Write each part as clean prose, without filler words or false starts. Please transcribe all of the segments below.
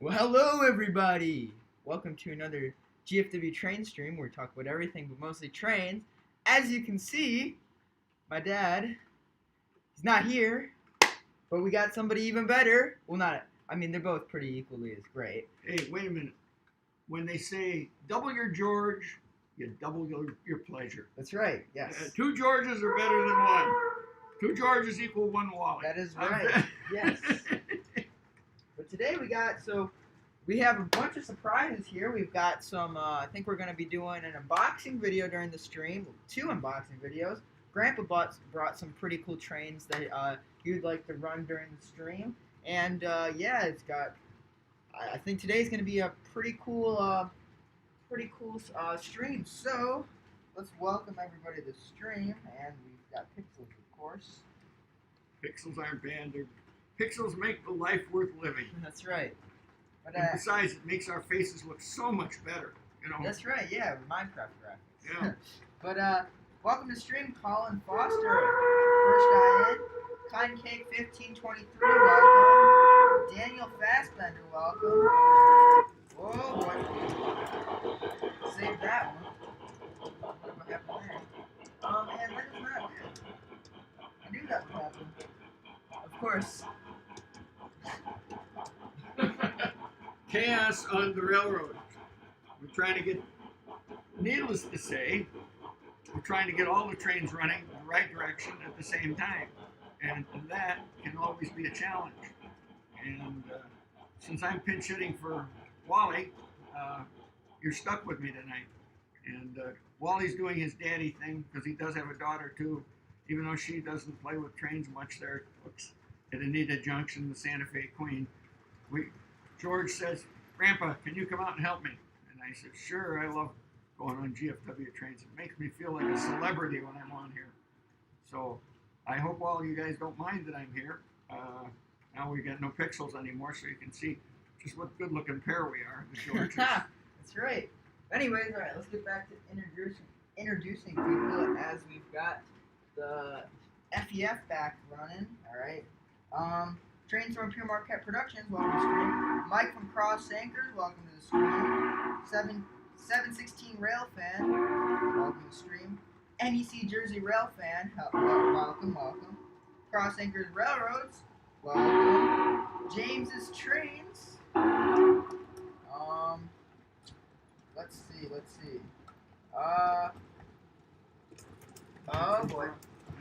Well, hello everybody! Welcome to another GFW train stream where we talk about everything but mostly trains. As you can see, my dad, he's not here, but we got somebody even better. Well, they're both pretty equally as great. Hey, wait a minute. When they say double your George, you double your pleasure. That's right, yes. Two Georges are better than one. Two Georges equal one Wally. That is right, yes. But today we have a bunch of surprises here. We've got some, I think we're going to be doing an unboxing video during the stream. 2 unboxing videos. Grandpa brought some pretty cool trains that you'd like to run during the stream. And it's got, I think today's going to be a pretty cool stream. So, let's welcome everybody to the stream. And we've got Pixels, of course. Pixels aren't banned. Pixels make the life worth living. That's right. But, and besides, it makes our faces look so much better. You know. That's right. Yeah, Minecraft graphics. Yeah. But welcome to stream, Colin Foster. First guy in. Cotton Cake 1523. Welcome. Daniel Fassbender. Welcome. Whoa, boy. Save that one. What happened there? And look at that. I knew that would happen. Of course. Chaos on the railroad. We're trying to get, needless to say, we're trying to get all the trains running in the right direction at the same time. And that can always be a challenge. And since I'm pinch hitting for Wally, you're stuck with me tonight. And Wally's doing his daddy thing because he does have a daughter too, even though she doesn't play with trains much there. Looks at Anita Junction, the Santa Fe Queen. George says, "Grandpa, can you come out and help me?" And I said, "Sure, I love going on GFW trains. It makes me feel like a celebrity when I'm on here." So I hope all you guys don't mind that I'm here. Now we got no pixels anymore, so you can see just what good-looking pair we are, the Georges. That's right. Anyways, all right, let's get back to introducing people as we've got the FEF back running. All right. Trains from Pure Marquette Productions, welcome to the stream. Mike from Cross Anchors, welcome to the stream. 716 Rail Fan, welcome to the stream. NEC Jersey Rail Fan, welcome. Cross Anchors Railroads, welcome. James's Trains. Let's see. Oh boy.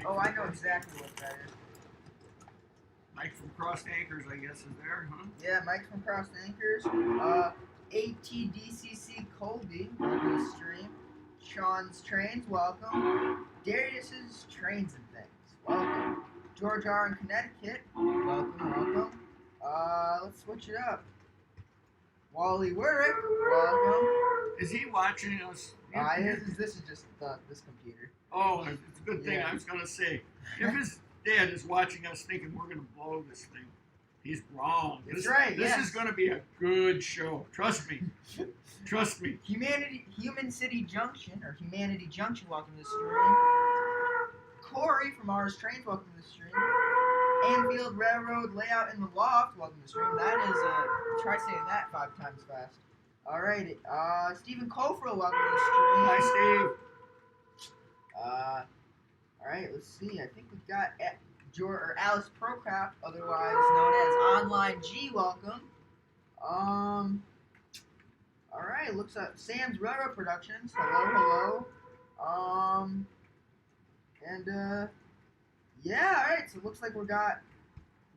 Oh, I know exactly what that is. Mike from Crossed Anchors, I guess, is there, huh? Yeah, Mike from Crossed Anchors. ATDCC Colby, welcome to the stream. Sean's Trains, welcome. Darius's Trains and Things, welcome. George R. in Connecticut, welcome. Let's switch it up. Wally Warwick, welcome. Is he watching us? This is just this computer. Oh, it's a good thing. Yeah. I was going to say, if his dad is watching us thinking we're going to blow this thing, he's wrong. That's right. This is going to be a good show. Trust me. Trust me. Human City Junction, welcome to the stream. Corey from Ours Trains, welcome to the stream. Anfield Railroad Layout in the Loft, welcome to the stream. That is, try saying that 5 times fast. Alrighty, Stephen Kofrel, welcome to the stream. Hi, Steve. Alright, let's see. I think we've got Alice Procraft, otherwise known as Online G, welcome. Alright, looks like Sam's Railroad Productions, hello. Alright, so it looks like we got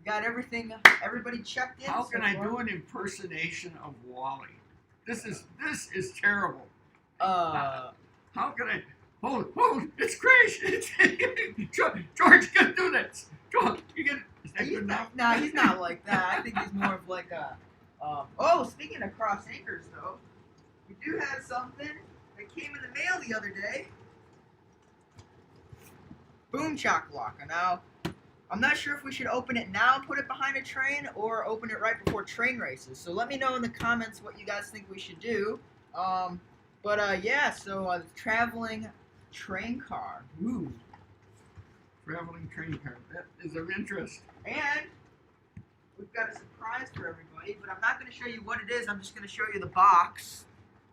everybody checked in. How can I do an impersonation of Wally? This is terrible. How can I? Hold, it's crazy. George, you gotta do this. George, you get it. Is that good enough? No, he's not like that. I think he's more of like a, speaking of Cross Anchors, though, we do have something that came in the mail the other day. Boom Chakalaka. Now, I'm not sure if we should open it now and put it behind a train or open it right before train races. So let me know in the comments what you guys think we should do. The traveling train car. Ooh. Traveling train car. That is of interest. And we've got a surprise surprise for everybody, but I'm not going to show you what it is. I'm just going to show you the box.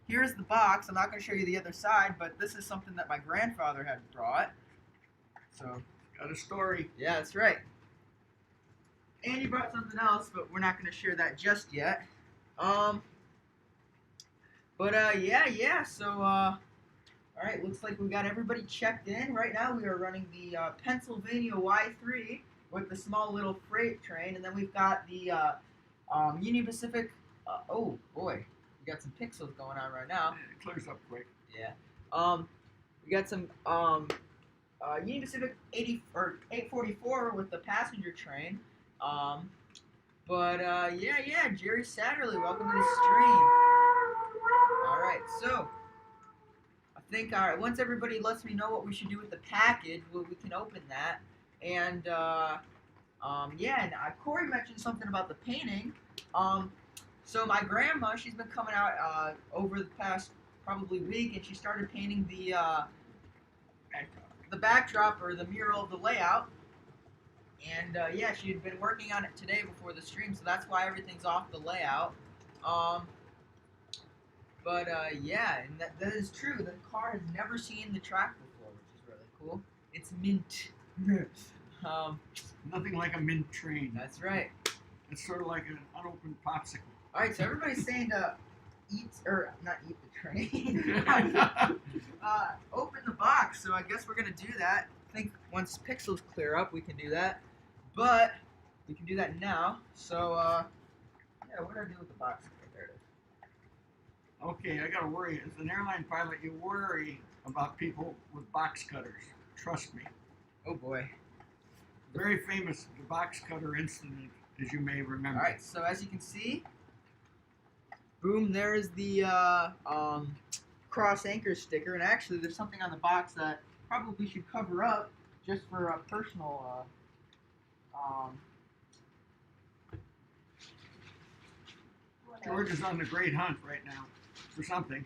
Here's the box. I'm not going to show you the other side, but this is something that my grandfather had brought. So, got a story. yeah, that's right. And he brought something else, but we're not going to share that just yet. Yeah. So, all right. Looks like we got everybody checked in. Right now, we are running the Pennsylvania Y3 with the small little freight train, and then we've got the Union Pacific. Oh boy, we got some pixels going on right now. It clears up quick. Yeah. We got some Union Pacific 844 with the passenger train. Yeah, Jerry Satterley, welcome to the stream. All right, so I think once everybody lets me know what we should do with the package, we can open that. And and Corey mentioned something about the painting. So my grandma, she's been coming out over the past probably week, and she started painting the backdrop or the mural of the layout. And she had been working on it today before the stream, so that's why everything's off the layout. And that is true. The car has never seen the track before, which is really cool. It's mint. Nothing like a mint train. That's right. It's sort of like an unopened popsicle. All right, so everybody's saying to not eat the train. Open the box. So I guess we're gonna do that. I think once pixels clear up, we can do that. But we can do that now. So what do I do with the box? There it is. Okay, I gotta worry. As an airline pilot, you worry about people with box cutters. Trust me. Oh boy. Very famous, the box cutter incident, as you may remember. All right, so as you can see, boom, there's the cross anchor sticker, and actually there's something on the box that probably should cover up just for a personal George is on the great hunt right now for something.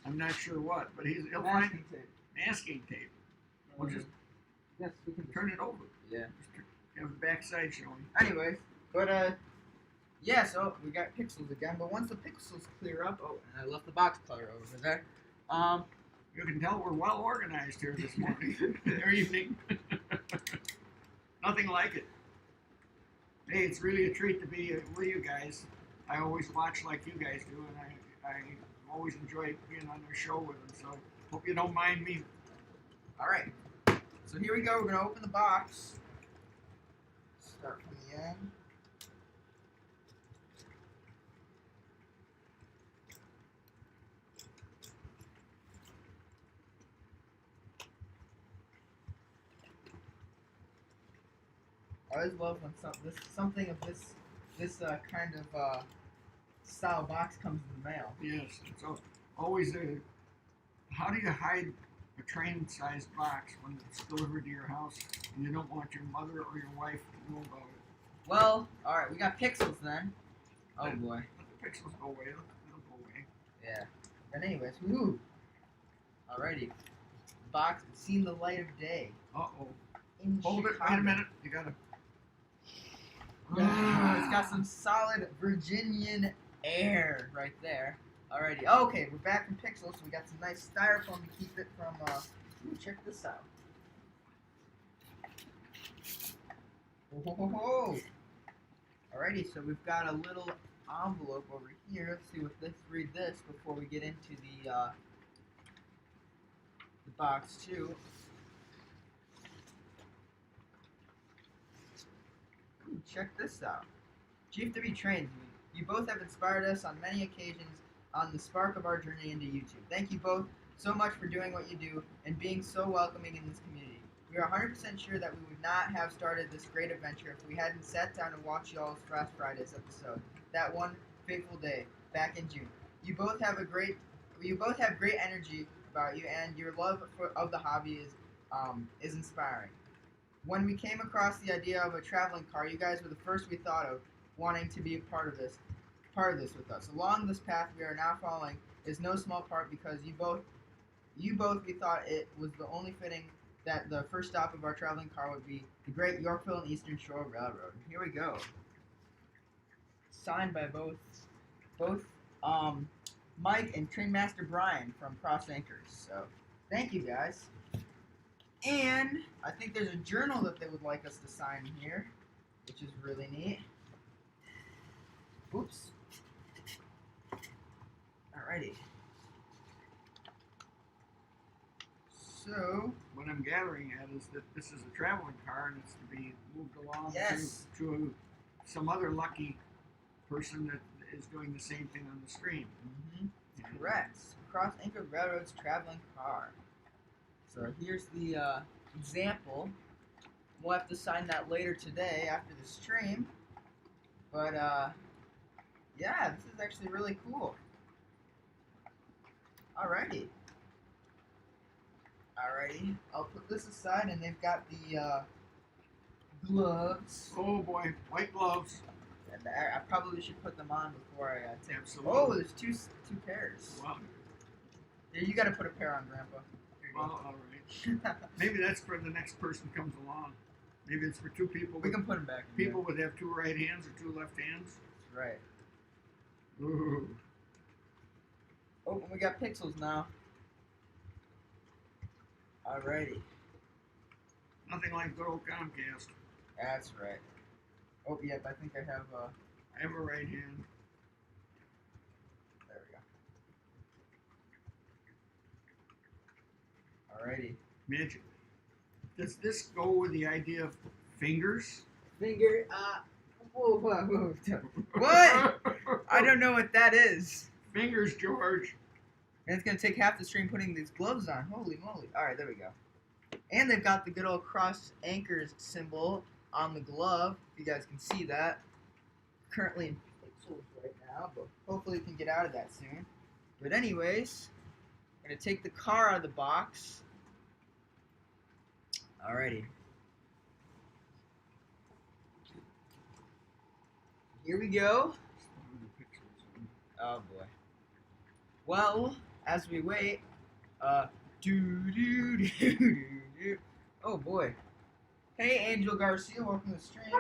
I'm not sure what, but he'll find masking tape. We'll just yes, we can turn it over. Yeah. Just have the backside showing. Anyways, so we got pixels again, but once the pixels clear up, and I left the box color over there. You can tell we're well organized here this morning or evening. Nothing like it. Hey, it's really a treat to be with you guys. I always watch like you guys do, and I always enjoy being on their show with them. So hope you don't mind me. All right. So here we go. We're gonna open the box. Start from the end. I always love when something of this kind of style box comes in the mail. Yes, it's always a. How do you hide a train-sized box when it's delivered to your house and you don't want your mother or your wife to know about it? Well, all right, we got pixels then. Oh boy. Let the pixels go away. They'll go away. Yeah. But anyways, woohoo! Alrighty. The box has seen the light of day. Uh-oh. In Hold it. Chicago. Wait a minute. You gotta. It's got some solid Virginian air right there. Alrighty. Okay, we're back in pixels, so we got some nice styrofoam to keep it from. Ooh, check this out. Whoa. Alrighty, so we've got a little envelope over here. Let's see what let's read this before we get into the box too. Ooh, check this out. Chief W Trains, you both have inspired us on many occasions on the spark of our journey into YouTube. Thank you both so much for doing what you do and being so welcoming in this community. We are 100% sure that we would not have started this great adventure if we hadn't sat down and watched y'all's Fast Fridays episode that one fateful day back in June. You both have great energy about you, and your love of the hobby is inspiring. When we came across the idea of a traveling car, you guys were the first we thought of wanting to be a part of this with us. Along this path we are now following is no small part because you both we thought it was the only fitting that the first stop of our traveling car would be the Great Yorkville and Eastern Shore Railroad. Here we go. signed by both Mike and Train Master Brian from Cross Anchors. So thank you guys. And I think there's a journal that they would like us to sign here, which is really neat. Oops. Alrighty. So what I'm gathering at is that this is a traveling car and it's to be moved along yes, to some other lucky person that is doing the same thing on the stream. correct. Cross Anchor Railroad's traveling car. So here's the example. We'll have to sign that later today after the stream. But yeah, this is actually really cool. Alrighty. Alrighty. I'll put this aside, and they've got the gloves. Oh boy, white gloves. And I probably should put them on before I take. Absolutely. Oh, there's two pairs. Wow. Yeah, you got to put a pair on, Grandpa. Here you Well, all right. Maybe that's for the next person comes along. Maybe it's for two people. We can put them back. People would have two right hands or two left hands. That's right. Ooh. Oh, and we got pixels now. Alrighty. Nothing like good old Comcast. That's right. Oh, yep, I think I have, I have a right hand. there we go. Alrighty. Magic. Does this go with the idea of fingers? Finger, whoa. What? I don't know what that is. Fingers, George. And it's gonna take half the stream putting these gloves on. Holy moly. Alright, there we go. And they've got the good old cross anchors symbol on the glove. If you guys can see that. Currently in pixels right now, but hopefully we can get out of that soon. But anyways, I'm gonna take the car out of the box. Alrighty. Here we go. Oh boy. Well, as we wait, oh boy. Hey, Angel Garcia, welcome to the stream.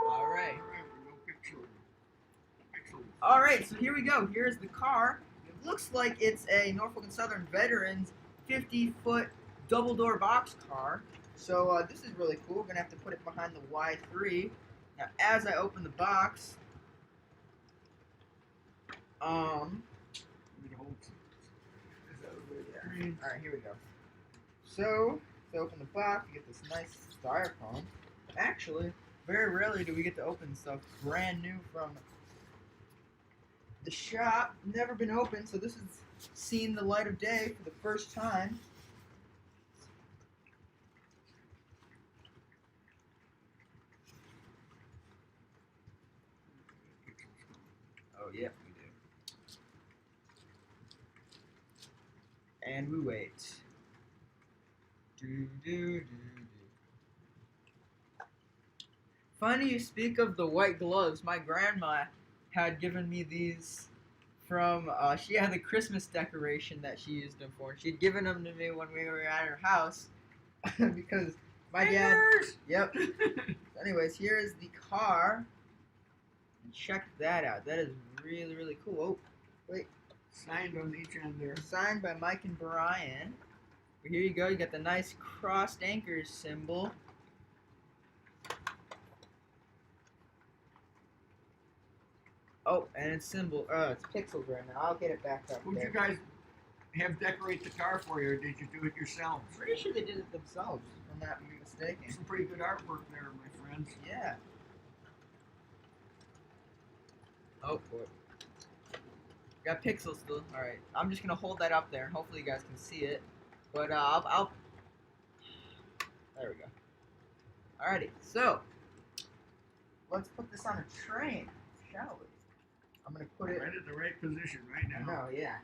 Alright. Alright, so here we go. Here's the car. It looks like it's a Norfolk and Southern Veterans 50-foot double-door box car. So this is really cool. We're going to have to put it behind the Y3. Now, as I open the box, Alright, here we go. So, to open the box, you get this nice styrofoam. Actually, very rarely do we get to open stuff brand new from the shop. Never been opened, so this is seen the light of day for the first time. Oh, yep, we do. And we wait. Funny you speak of the white gloves. My grandma had given me these from, she had the Christmas decoration that she used them for. She'd given them to me when we were at her house because my dad... Yep. Anyways, here is the car. And check that out. That is really, really cool. Oh, wait. Signed on each end there. Signed by Mike and Brian. But here you go. You got the nice crossed anchors symbol. Oh, and it's symbol. It's pixels right now. I'll get it back up. Who'd there. you guys have decorate the car for you, or did you do it yourselves? Pretty sure they did it themselves, if I'm not mistaken. Some pretty good artwork there, my friends. Yeah. Oh boy. Got pixels still. All right. I'm just gonna hold that up there, and hopefully you guys can see it. But I'll. There we go. Alrighty. So let's put this on a train, shall we? I'm gonna put it right at the right position right now. No, yeah.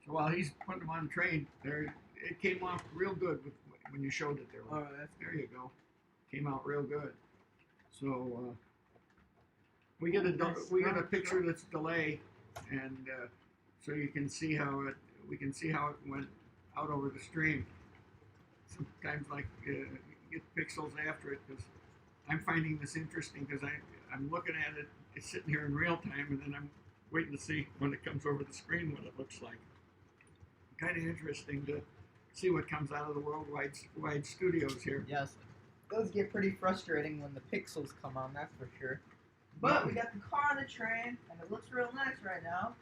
So while he's putting them on the train, there it came off real good when you showed it there. Oh, that's there you go. Came out real good. So we get a picture that's delay, and so you can see how we can see how it went out over the stream. Sometimes like you get pixels after it because I'm finding this interesting because I'm looking at it. It's sitting here in real time, and then I'm waiting to see when it comes over the screen what it looks like. Kind of interesting to see what comes out of the wide studios here. Yes, it does get pretty frustrating when the pixels come on, that's for sure. But we got the car on the train, and it looks real nice right now.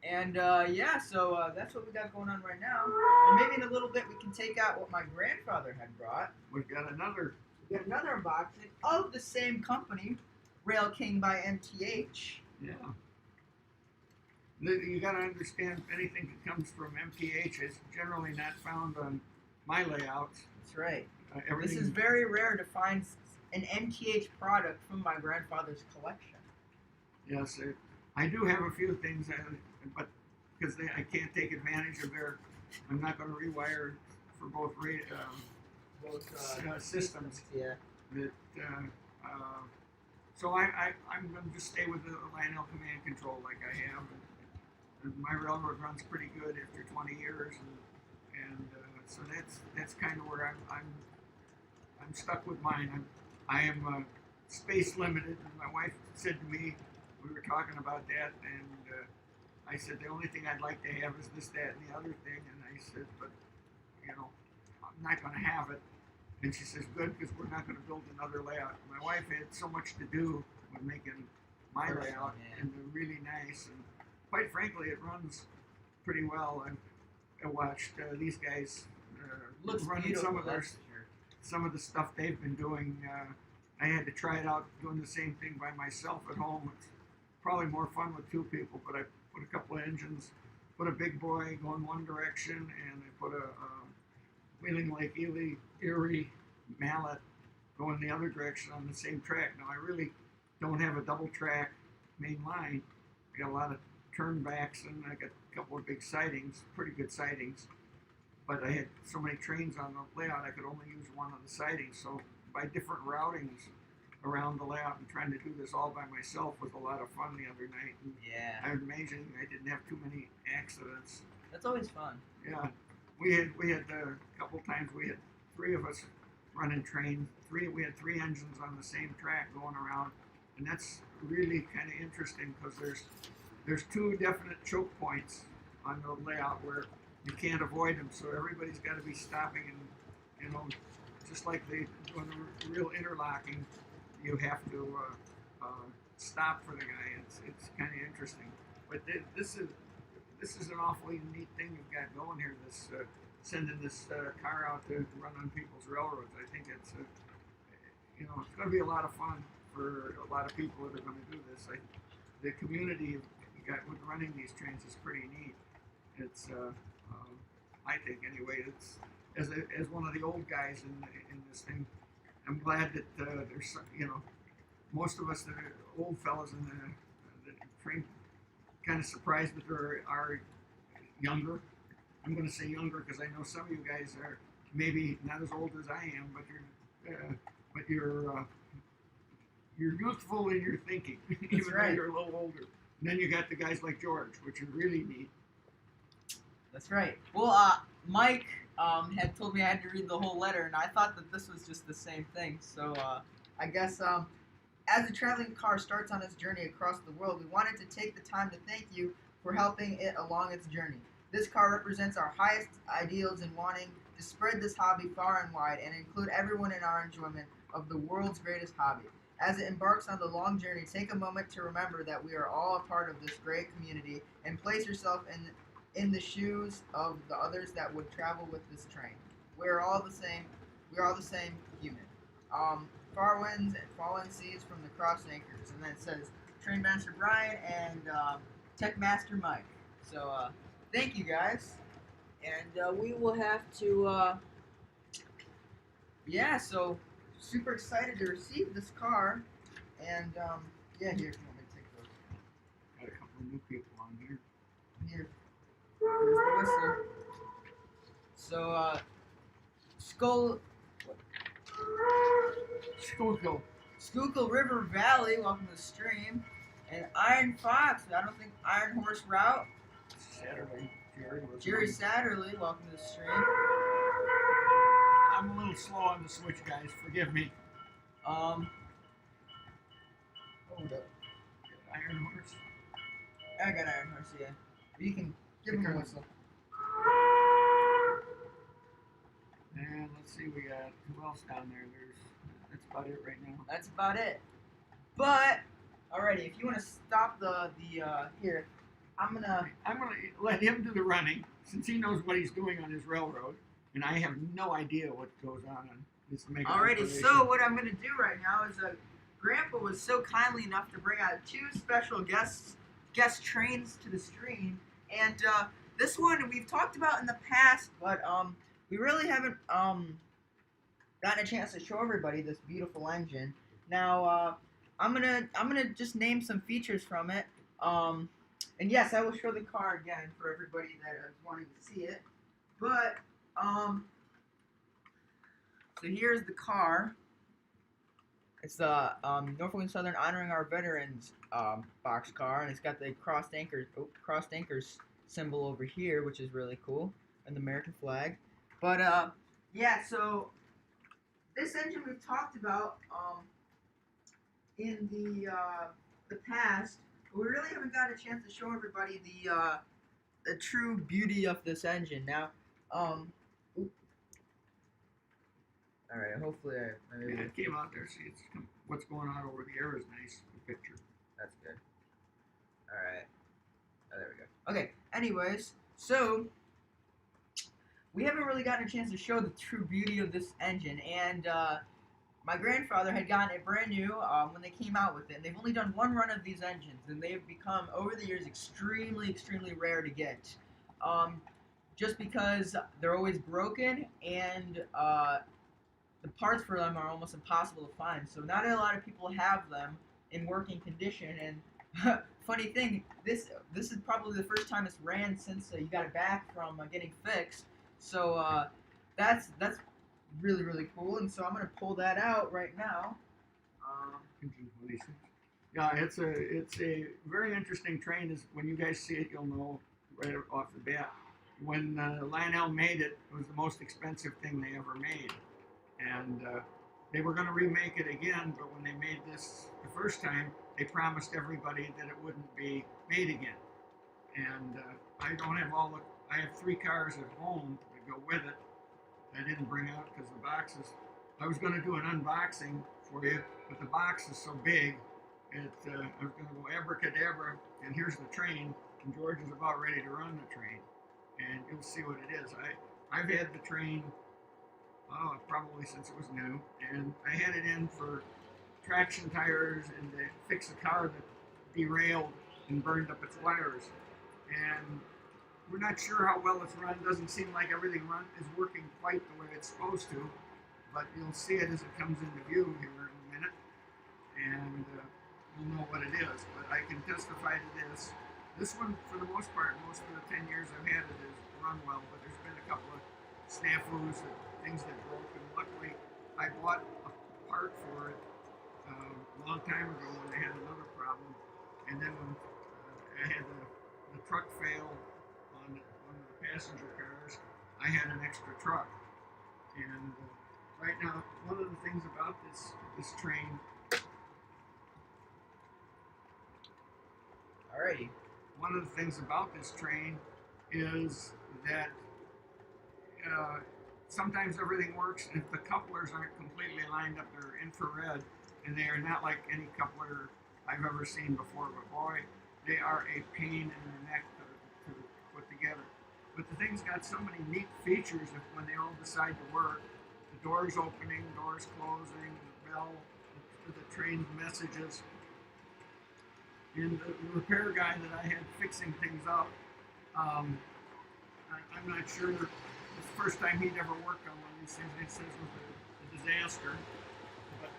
And yeah, so that's what we got going on right now. And maybe in a little bit we can take out what my grandfather had brought. We've got another Unboxing of the same company, Rail King by MTH. Yeah. You got to understand, anything that comes from MTH is generally not found on my layouts. That's right. Everything. This is very rare to find an MTH product from my grandfather's collection. Yes, I do have a few things, but because I can't take advantage of their, I'm not going to rewire for both systems. Yeah. That so I'm going to just stay with the Lionel command control like I have. And my railroad runs pretty good after 20 years, and so that's kind of where I'm stuck with mine. I am space limited, and my wife said to me, we were talking about that, and I said the only thing I'd like to have is this, that, and the other thing, and I said, but I'm not going to have it. And she says, good, because we're not going to build another layout. My wife had so much to do with making my layout, and they're really nice. And quite frankly, it runs pretty well. I watched these guys running some of the stuff they've been doing. I had to try it out doing the same thing by myself at home. It's probably more fun with two people, but I put a couple of engines, put a big boy going one direction, and I put a Wheeling Lake Erie mallet going the other direction on the same track. Now, I really don't have a double track main line. I got a lot of turnbacks, and I got a couple of big sidings, pretty good sidings. But I had so many trains on the layout, I could only use one of the sidings. So by different routings around the layout and trying to do this all by myself was a lot of fun the other night. And yeah. I'm amazing I didn't have too many accidents. That's always fun. Yeah. We had a couple times we had three of us running trains. We had three engines on the same track going around, and that's really kind of interesting because there's two definite choke points on the layout where you can't avoid them. So everybody's got to be stopping, and just like they doing the real interlocking, you have to stop for the guy. It's kind of interesting, but this is an awfully neat thing you've got going here. This sending this car out to run on people's railroads. I think it's it's going to be a lot of fun for a lot of people that are going to do this. The community you got with running these trains is pretty neat. It's I think anyway. It's as one of the old guys in this thing. I'm glad that there's most of us that are old fellas in the train. Kind of surprised that there are younger. I'm going to say younger because I know some of you guys are maybe not as old as I am, but you're youthful in your thinking, even though you're a little older. And then you got the guys like George, which are really neat. That's right. Well, Mike had told me I had to read the whole letter, and I thought that this was just the same thing. So I guess as the traveling car starts on its journey across the world, we wanted to take the time to thank you for helping it along its journey. This car represents our highest ideals in wanting to spread this hobby far and wide and include everyone in our enjoyment of the world's greatest hobby. As it embarks on the long journey, take a moment to remember that we are all a part of this great community and place yourself in the shoes of the others that would travel with this train. We're all the same. We're all the same human. Far winds and fallen seas from the cross anchors. And then it says Train Master Brian and Tech Master Mike. So thank you guys. And we will have to, so super excited to receive this car. And yeah, here, if you want me to take those. Got a couple of new people on here. Here. Here's the whistle. So, Schuylkill River Valley, welcome to the stream. And Iron Fox, I don't think Iron Horse Route. Saturday, Jerry Satterley, welcome to the stream. I'm a little slow on the switch, guys. Forgive me. Hold up. Iron horse. I got Iron Horse, yeah. You can give him a whistle. And let's see, we got who else down there? That's about it right now. That's about it. But alrighty, if you want to stop the here, I'm gonna let him do the running since he knows what he's doing on his railroad, and I have no idea what goes on this mega Alrighty, operation. so what I'm gonna do right now is Grandpa was so kindly enough to bring out 2 special guest trains to the stream, and this one we've talked about in the past, but we really haven't gotten a chance to show everybody this beautiful engine. Now I'm gonna just name some features from it. And yes, I will show the car again for everybody that is wanting to see it. But so here's the car. It's the Norfolk and Southern Honoring Our Veterans box car, and it's got the crossed anchors symbol over here, which is really cool, and the American flag. But yeah, so this engine we've talked about in the past, but we really haven't got a chance to show everybody the true beauty of this engine. Now, all right, hopefully yeah, it came out there. See, what's going on over the air is nice. The picture. That's good. All right. Oh, there we go. Okay. Anyways, so we haven't really gotten a chance to show the true beauty of this engine, and my grandfather had gotten it brand new when they came out with it. And they've only done 1 run of these engines, and they've become over the years extremely rare to get, just because they're always broken and the parts for them are almost impossible to find. So not a lot of people have them in working condition. And funny thing, this is probably the first time it's ran since you got it back from getting fixed. So that's really cool. And so I'm gonna pull that out right now. Yeah, it's a very interesting train. Is when you guys see it, you'll know right off the bat. When Lionel made it, it was the most expensive thing they ever made. And they were going to remake it again, but when they made this the first time, they promised everybody that it wouldn't be made again. And I don't have I have 3 cars at home that go with it. I didn't bring out because the boxes. I was going to do an unboxing for you, but the box is so big. I was going to go abracadabra, and here's the train, and George is about ready to run the train, and you'll see what it is. I've had the train. Probably since it was new, and I had it in for traction tires and to fix a car that derailed and burned up its wires. And we're not sure how well it's run. Doesn't seem like everything is working quite the way it's supposed to, but you'll see it as it comes into view here in a minute, and you'll know what it is. But I can testify to this. This one, for the most part, most of the 10 years I've had it, has run well, but there's been a couple of snafus, things that broke, and luckily I bought a part for it a long time ago when I had another problem, and then when I had the truck fail on one of the passenger cars, I had an extra truck. And right now, one of the things about this train. Alrighty. One of the things about this train is that sometimes everything works if the couplers aren't completely lined up. They're infrared, and they are not like any coupler I've ever seen before. But boy, they are a pain in the neck to put together. But the thing's got so many neat features that when they all decide to work, the doors opening, doors closing, the bell, the train's messages. And the repair guy that I had fixing things up, I'm not sure. It's the first time he'd ever worked on one of these things. It says it was a disaster, but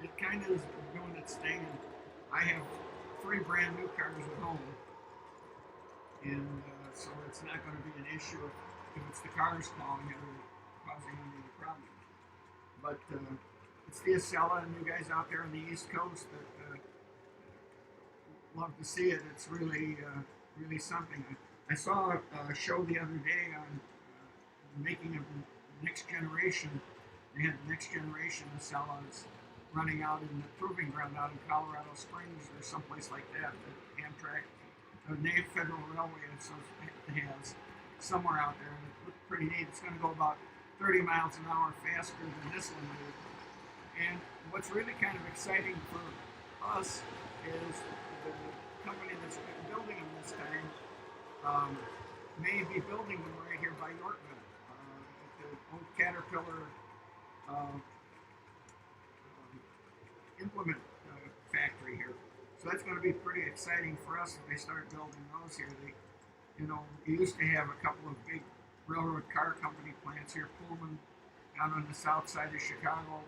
it kind of is doing its thing. And I have 3 brand new cars at home, and so it's not going to be an issue if it's the cars calling it or causing any problems. But it's the Acela, and you guys out there on the East Coast that love to see it. It's really something. I saw a show the other day on making of the next generation, they had the next generation of Cellas running out in the proving ground out in Colorado Springs or someplace like that. The Amtrak, the Federal Railway has somewhere out there, and it looked pretty neat. It's going to go about 30 miles an hour faster than this one did. And what's really kind of exciting for us is the company that's building them this time may be building them right here by Yorkville, at the old Caterpillar implement factory here. So that's going to be pretty exciting for us if they start building those here. They, we used to have a couple of big railroad car company plants here. Pullman down on the south side of Chicago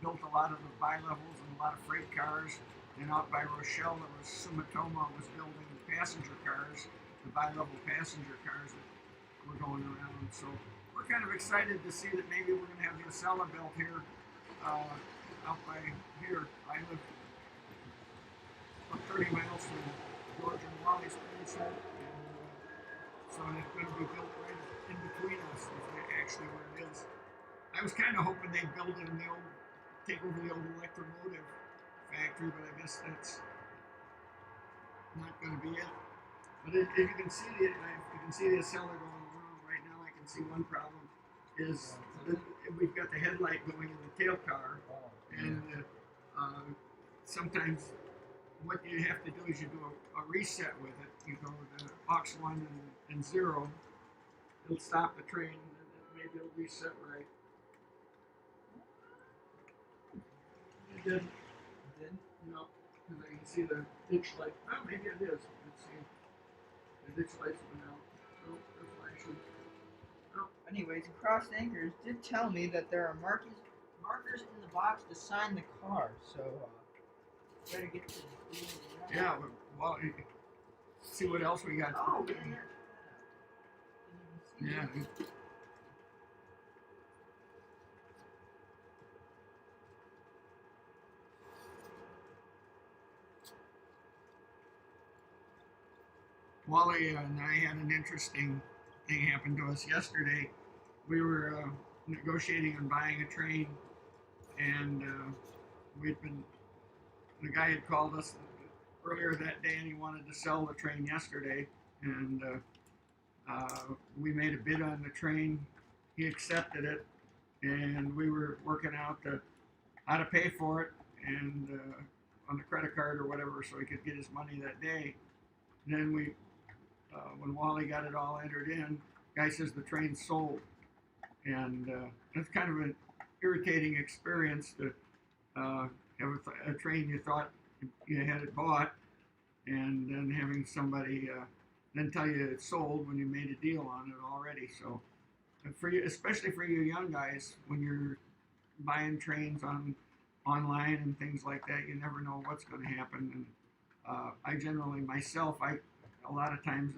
built a lot of the bi-levels and a lot of freight cars. And out by Rochelle, there was Sumitomo was building passenger cars, the bi-level passenger cars that were going around. So we're kind of excited to see that maybe we're going to have the Acela built here, out by here. I live about 30 miles from George and Wally's place here, and so it's going to be built right in between us. Is actually where it is. I was kind of hoping they'd build it in the old, take over the old electromotive factory, but I guess that's not going to be it. But if you can see the Acela going around right now, I can see one problem is that we've got the headlight going in the tail car, and sometimes what you have to do is you do a reset with it. You go to aux 1 and 0. It'll stop the train, and maybe it'll reset right. It didn't. No, because I can see the ditch light. Oh, maybe it is. Let's see. The ditch lights went out. Oh, they're flashing. Oh. Anyways, Cross Anchors did tell me that there are markers in the box to sign the car, so better get to the yeah, well, see what else we got. Oh, yeah. Wally and I had an interesting thing happen to us yesterday. We were negotiating on buying a train, and the guy had called us earlier that day, and he wanted to sell the train yesterday, and we made a bid on the train. He accepted it, and we were working out how to pay for it, and on the credit card or whatever, so he could get his money that day. And then when Wally got it all entered in, guy says the train's sold, and that's kind of an irritating experience to have a train you thought you had it bought, and then having somebody then tell you it's sold when you made a deal on it already. So for you, especially for you young guys, when you're buying trains online and things like that, you never know what's going to happen. And I generally myself, a lot of times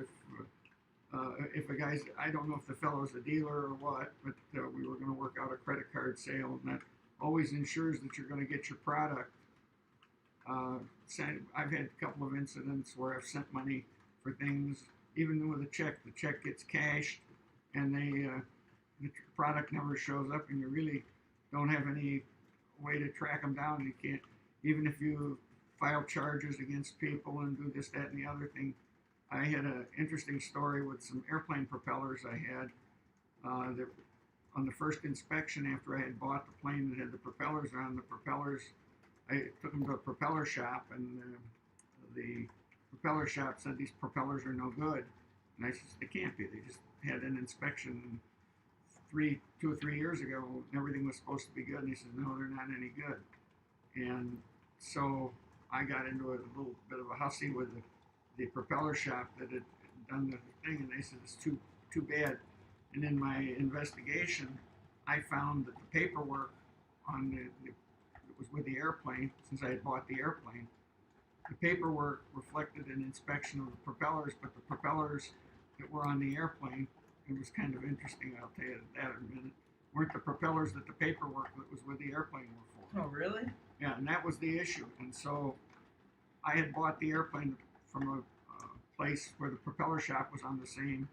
if a guy's, I don't know if the fellow's a dealer or what, but we were going to work out a credit card sale, and that always ensures that you're going to get your product. I've had a couple of incidents where I've sent money for things, even with a check. The check gets cashed, and the product never shows up, and you really don't have any way to track them down. You can't, even if you file charges against people and do this, that, and the other thing. I had an interesting story with some airplane propellers I had. That on the first inspection after I had bought the plane that had the propellers on, I took them to a propeller shop, and the propeller shop said these propellers are no good. And I said, they can't be. They just had an inspection 2 or 3 years ago, and everything was supposed to be good. And he said, no, they're not any good. And so I got into a little bit of a hussy with the propeller shop that had done the thing, and they said it's too bad. And in my investigation, I found that the paperwork on it was with the airplane, since I had bought the airplane. The paperwork reflected an inspection of the propellers, but the propellers that were on the airplane, it was kind of interesting, I'll tell you that in a minute, weren't the propellers that the paperwork that was with the airplane were for. Oh, really? Yeah, and that was the issue. And so I had bought the airplane from a place where the propeller shop was on the same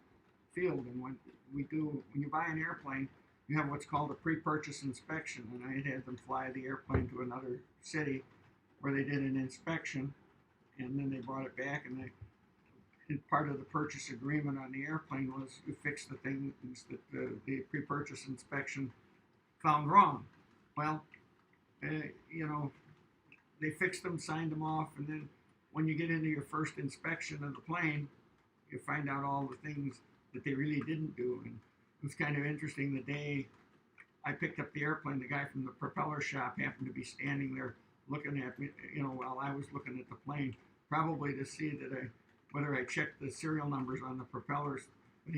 field. And when you buy an airplane, you have what's called a pre-purchase inspection, and I had them fly the airplane to another city where they did an inspection, and then they brought it back, and part of the purchase agreement on the airplane was you fix the things that the pre-purchase inspection found wrong. Well, you know, they fixed them, signed them off, and then when you get into your first inspection of the plane, you find out all the things that they really didn't do. And it was kind of interesting. The day I picked up the airplane, the guy from the propeller shop happened to be standing there looking at me, you know, while I was looking at the plane, probably to see that whether I checked the serial numbers on the propellers. But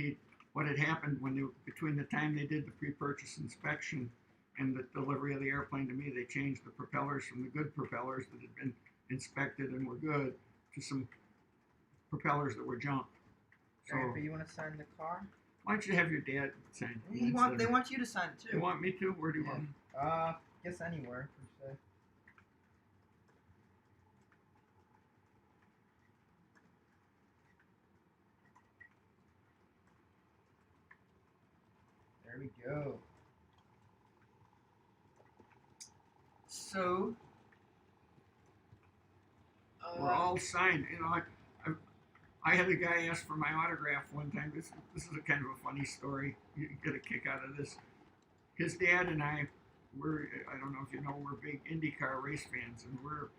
what had happened between the time they did the pre-purchase inspection and the delivery of the airplane to me, they changed the propellers from the good propellers that had been inspected and were good to some propellers that were junk. So, Grandpa, you want to sign the car? Why don't you have your dad sign? They want you to sign it too. You want me to? Where do you want me? Guess anywhere per se. There we go. So we're all signed. You know, I had a guy ask for my autograph one time. This is a kind of a funny story. You get a kick out of this. His dad and I I don't know if you know, we're big IndyCar race fans, and we're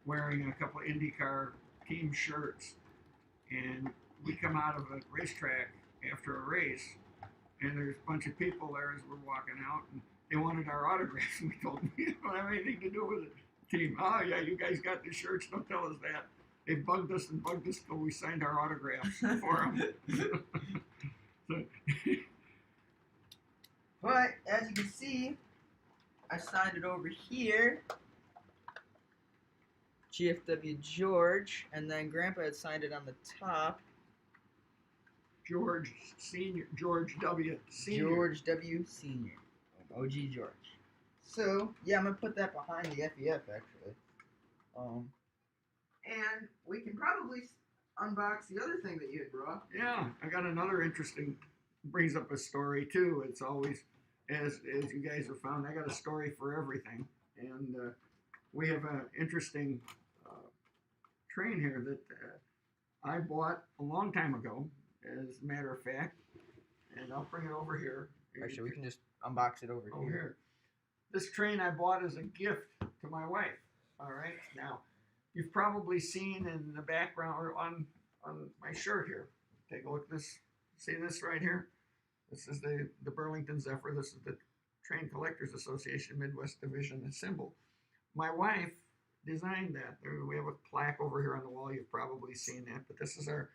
wearing a couple of IndyCar team shirts. And we come out of a racetrack after a race, and there's a bunch of people there as we're walking out, and they wanted our autographs. And we told them, we don't have anything to do with it. Team, oh yeah, you guys got the shirts, don't tell us that. They bugged us till we signed our autographs for them. So, but as you can see, I signed it over here. GFW George, and then Grandpa had signed it on the top. George Senior, George W. Senior. George W. Senior. OG George. So, yeah, I'm going to put that behind the FEF, actually. And we can probably unbox the other thing that you had brought. Yeah, I got another interesting, brings up a story, too. It's always, as you guys have found, I got a story for everything. And we have an interesting train here that I bought a long time ago, as a matter of fact. And I'll bring it over here. Actually, we can just unbox it over here. This train I bought as a gift to my wife. All right. Now, you've probably seen in the background or on my shirt here. Take a look at this. See this right here? This is the Burlington Zephyr. This is the Train Collectors Association Midwest Division symbol. My wife designed that. We have a plaque over here on the wall. You've probably seen that. But this is our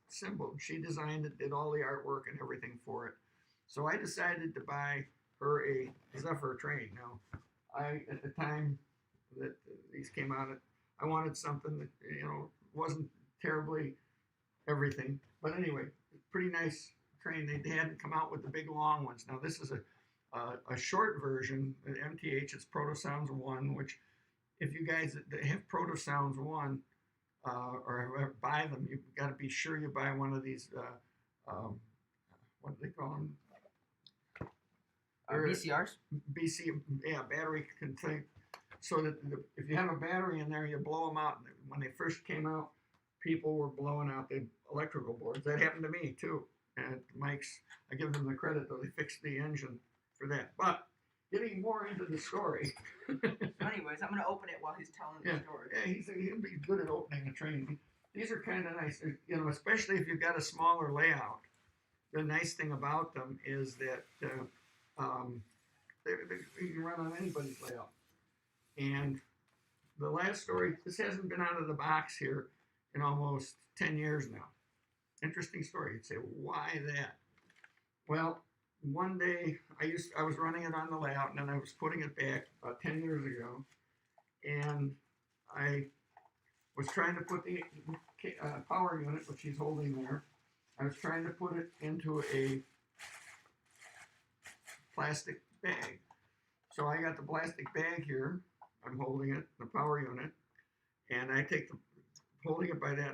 symbol. She designed it, did all the artwork and everything for it. So I decided to buy her a Zephyr train. Now, at the time that these came out, I wanted something that, you know, wasn't terribly everything. But anyway, pretty nice train. They hadn't come out with the big long ones. Now, this is a short version, an MTH. It's Proto Sounds 1, which if you guys that have Proto Sounds 1 or buy them, you've got to be sure you buy one of these, what do they call them? BCRs? Battery can think. So that if you have a battery in there, you blow them out. When they first came out, people were blowing out the electrical boards. That happened to me too. And Mike's, I give them the credit though, they fixed the engine for that. But getting more into the story. Anyways, I'm going to open it while he's telling the story. Yeah, he'll be good at opening a train. These are kind of nice, you know, especially if you've got a smaller layout. The nice thing about them is that you can run on anybody's layout. And the last story, this hasn't been out of the box here in almost 10 years now. Interesting story. You'd say, why that? Well, one day I was running it on the layout, and then I was putting it back about 10 years ago, and I was trying to put the power unit, which he's holding there, I was trying to put it into a plastic bag. So I got the plastic bag here. I'm holding it, the power unit, and I take holding it by that,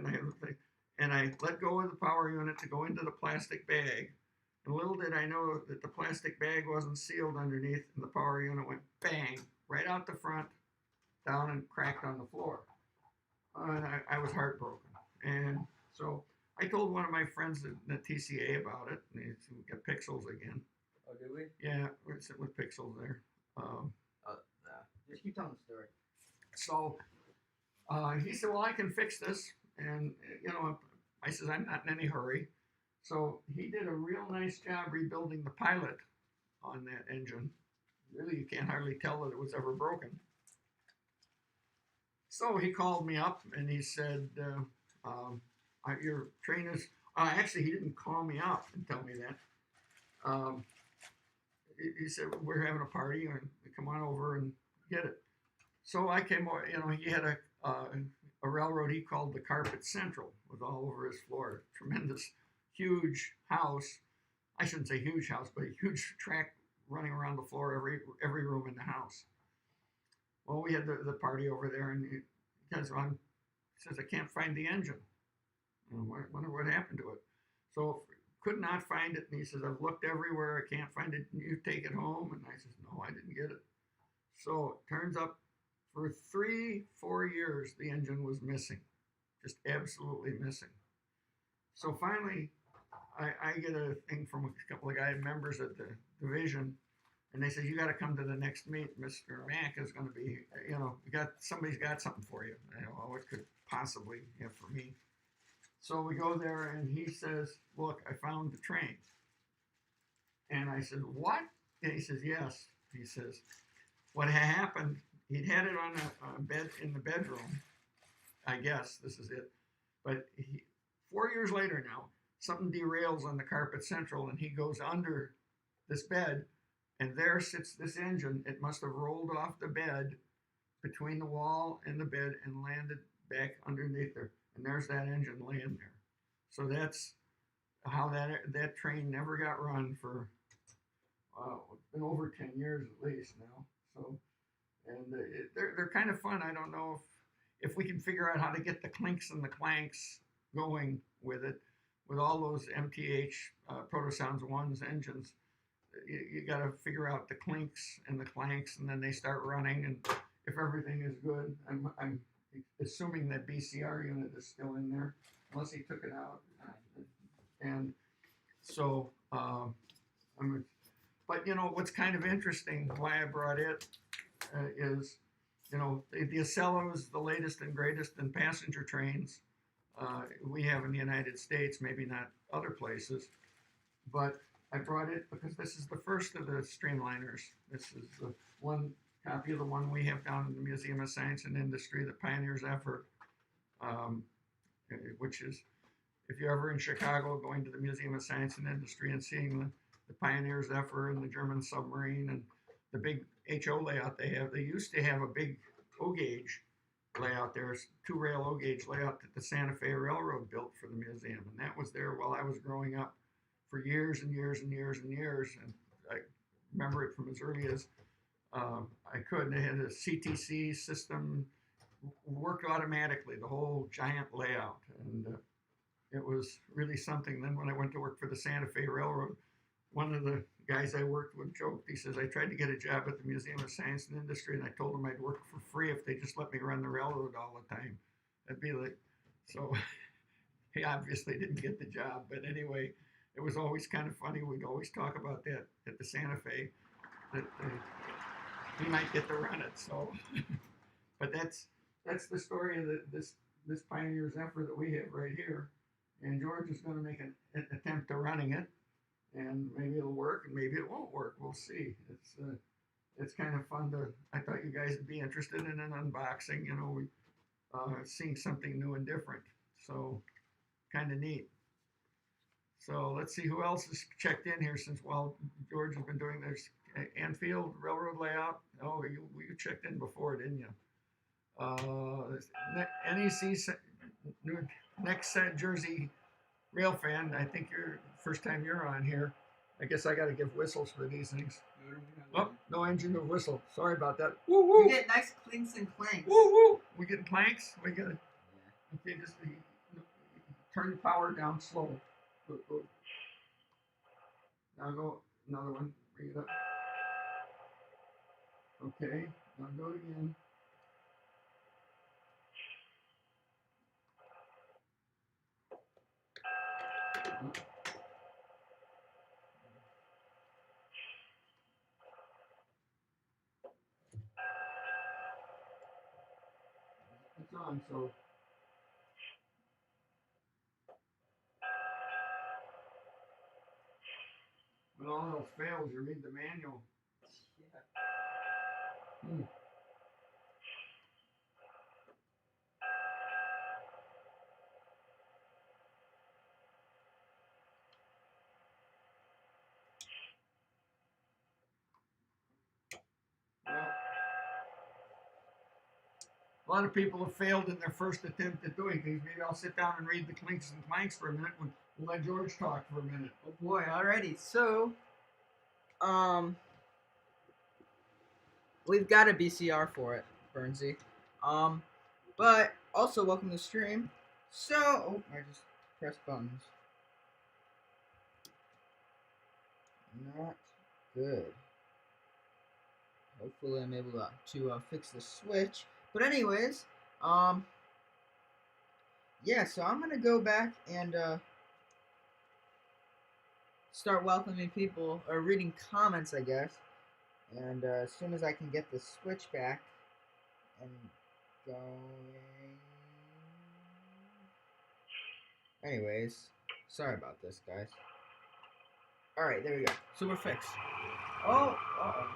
and I let go of the power unit to go into the plastic bag. And little did I know that the plastic bag wasn't sealed underneath, and the power unit went bang right out the front, down and cracked on the floor. And I was heartbroken. And so I told one of my friends in the TCA about it, and he said, we got pixels again. Oh, did we? Yeah, we're sitting with pixels there. Just keep telling the story. So he said, well, I can fix this. And, you know, I says, I'm not in any hurry. So he did a real nice job rebuilding the pilot on that engine. Really, you can't hardly tell that it was ever broken. So he called me up and he said, your train is, actually, he didn't call me up and tell me that. He said, we're having a party and come on over and get it. So I came over, you know, he had a railroad he called the Carpet Central, was all over his floor. Tremendous, huge house. I shouldn't say huge house, but a huge track running around the floor, every room in the house. Well, we had the party over there, and he says, I can't find the engine. I wonder what happened to it. So could not find it, and he says, I've looked everywhere, I can't find it, you take it home? And I says, no, I didn't get it. So it turns up for 3-4 years, the engine was missing, just absolutely missing. So finally, I get a thing from a couple of members at the division, and they said, you got to come to the next meet. Mr. Mack is going to be, you know, somebody's got something for you. I know, what could possibly have for me. So we go there, and he says, look, I found the train. And I said, what? And he says, yes. He says, what had happened, he'd had it on a bed in the bedroom. I guess this is it. But 4 years later now, something derails on the Carpet Central, and he goes under this bed, and there sits this engine. It must have rolled off the bed between the wall and the bed and landed back underneath there. And there's that engine laying there. So that's how that train never got run for been over 10 years at least now. So, and they're kind of fun. I don't know if we can figure out how to get the clinks and the clanks going with it, with all those MTH Protosounds 1's engines. You got to figure out the clinks and the clanks, and then they start running. And if everything is good, I'm assuming that BCR unit is still in there, unless he took it out. And so, but you know, what's kind of interesting, why I brought it is, you know, the Acela is the latest and greatest in passenger trains we have in the United States, maybe not other places, but I brought it because this is the first of the streamliners. This is the one copy of the one we have down in the Museum of Science and Industry, the Pioneer Zephyr, which is, if you're ever in Chicago, going to the Museum of Science and Industry and seeing the Pioneer Zephyr and the German submarine and the big HO layout they have. They used to have a big O-gauge layout there, 2-rail O-gauge layout that the Santa Fe Railroad built for the museum. And that was there while I was growing up for years and years and years and years. And I remember it from as early as I could. And they had a CTC system, worked automatically, the whole giant layout. And it was really something. Then when I went to work for the Santa Fe Railroad, one of the guys I worked with joked, he says, I tried to get a job at the Museum of Science and Industry, and I told them I'd work for free if they just let me run the railroad all the time. I'd be like, so he obviously didn't get the job. But anyway, it was always kind of funny. We'd always talk about that at the Santa Fe, that he might get to run it. So, but that's the story of this Pioneer Zephyr that we have right here. And George is going to make an attempt to running it. And maybe it'll work, and maybe it won't work. We'll see. It's kind of fun to. I thought you guys would be interested in an unboxing. You know, seeing something new and different. So, kind of neat. So let's see who else has checked in here since while George has been doing this. Anfield Railroad layout. Oh, you checked in before, didn't you? NEC next Jersey Rail fan. I think first time you're on here. I guess I got to give whistles for these things. Oh, no engine, no whistle. Sorry about that. Woo woo. You get nice clinks and clanks. Woo woo. We getting clanks. We got to. Okay, just turn the power down slow. Now go another one. Bring it up. Okay. Now go again. It's on, so when all else fails, you read the manual. Yeah. Hmm. Well, a lot of people have failed in their first attempt at doing things. Maybe I'll sit down and read the clinks and clanks for a minute. We'll let George talk for a minute. Oh boy, alrighty. So, we've got a BCR for it, Bernsey. But also welcome to the stream. So, oh, I just pressed buttons. Not good. Hopefully, I'm able to fix the switch. But anyways, yeah. So I'm gonna go back and start welcoming people or reading comments, I guess. And as soon as I can get the switch back and going. Anyways, sorry about this, guys. Alright, there we go. So we're fixed. Oh, uh-oh.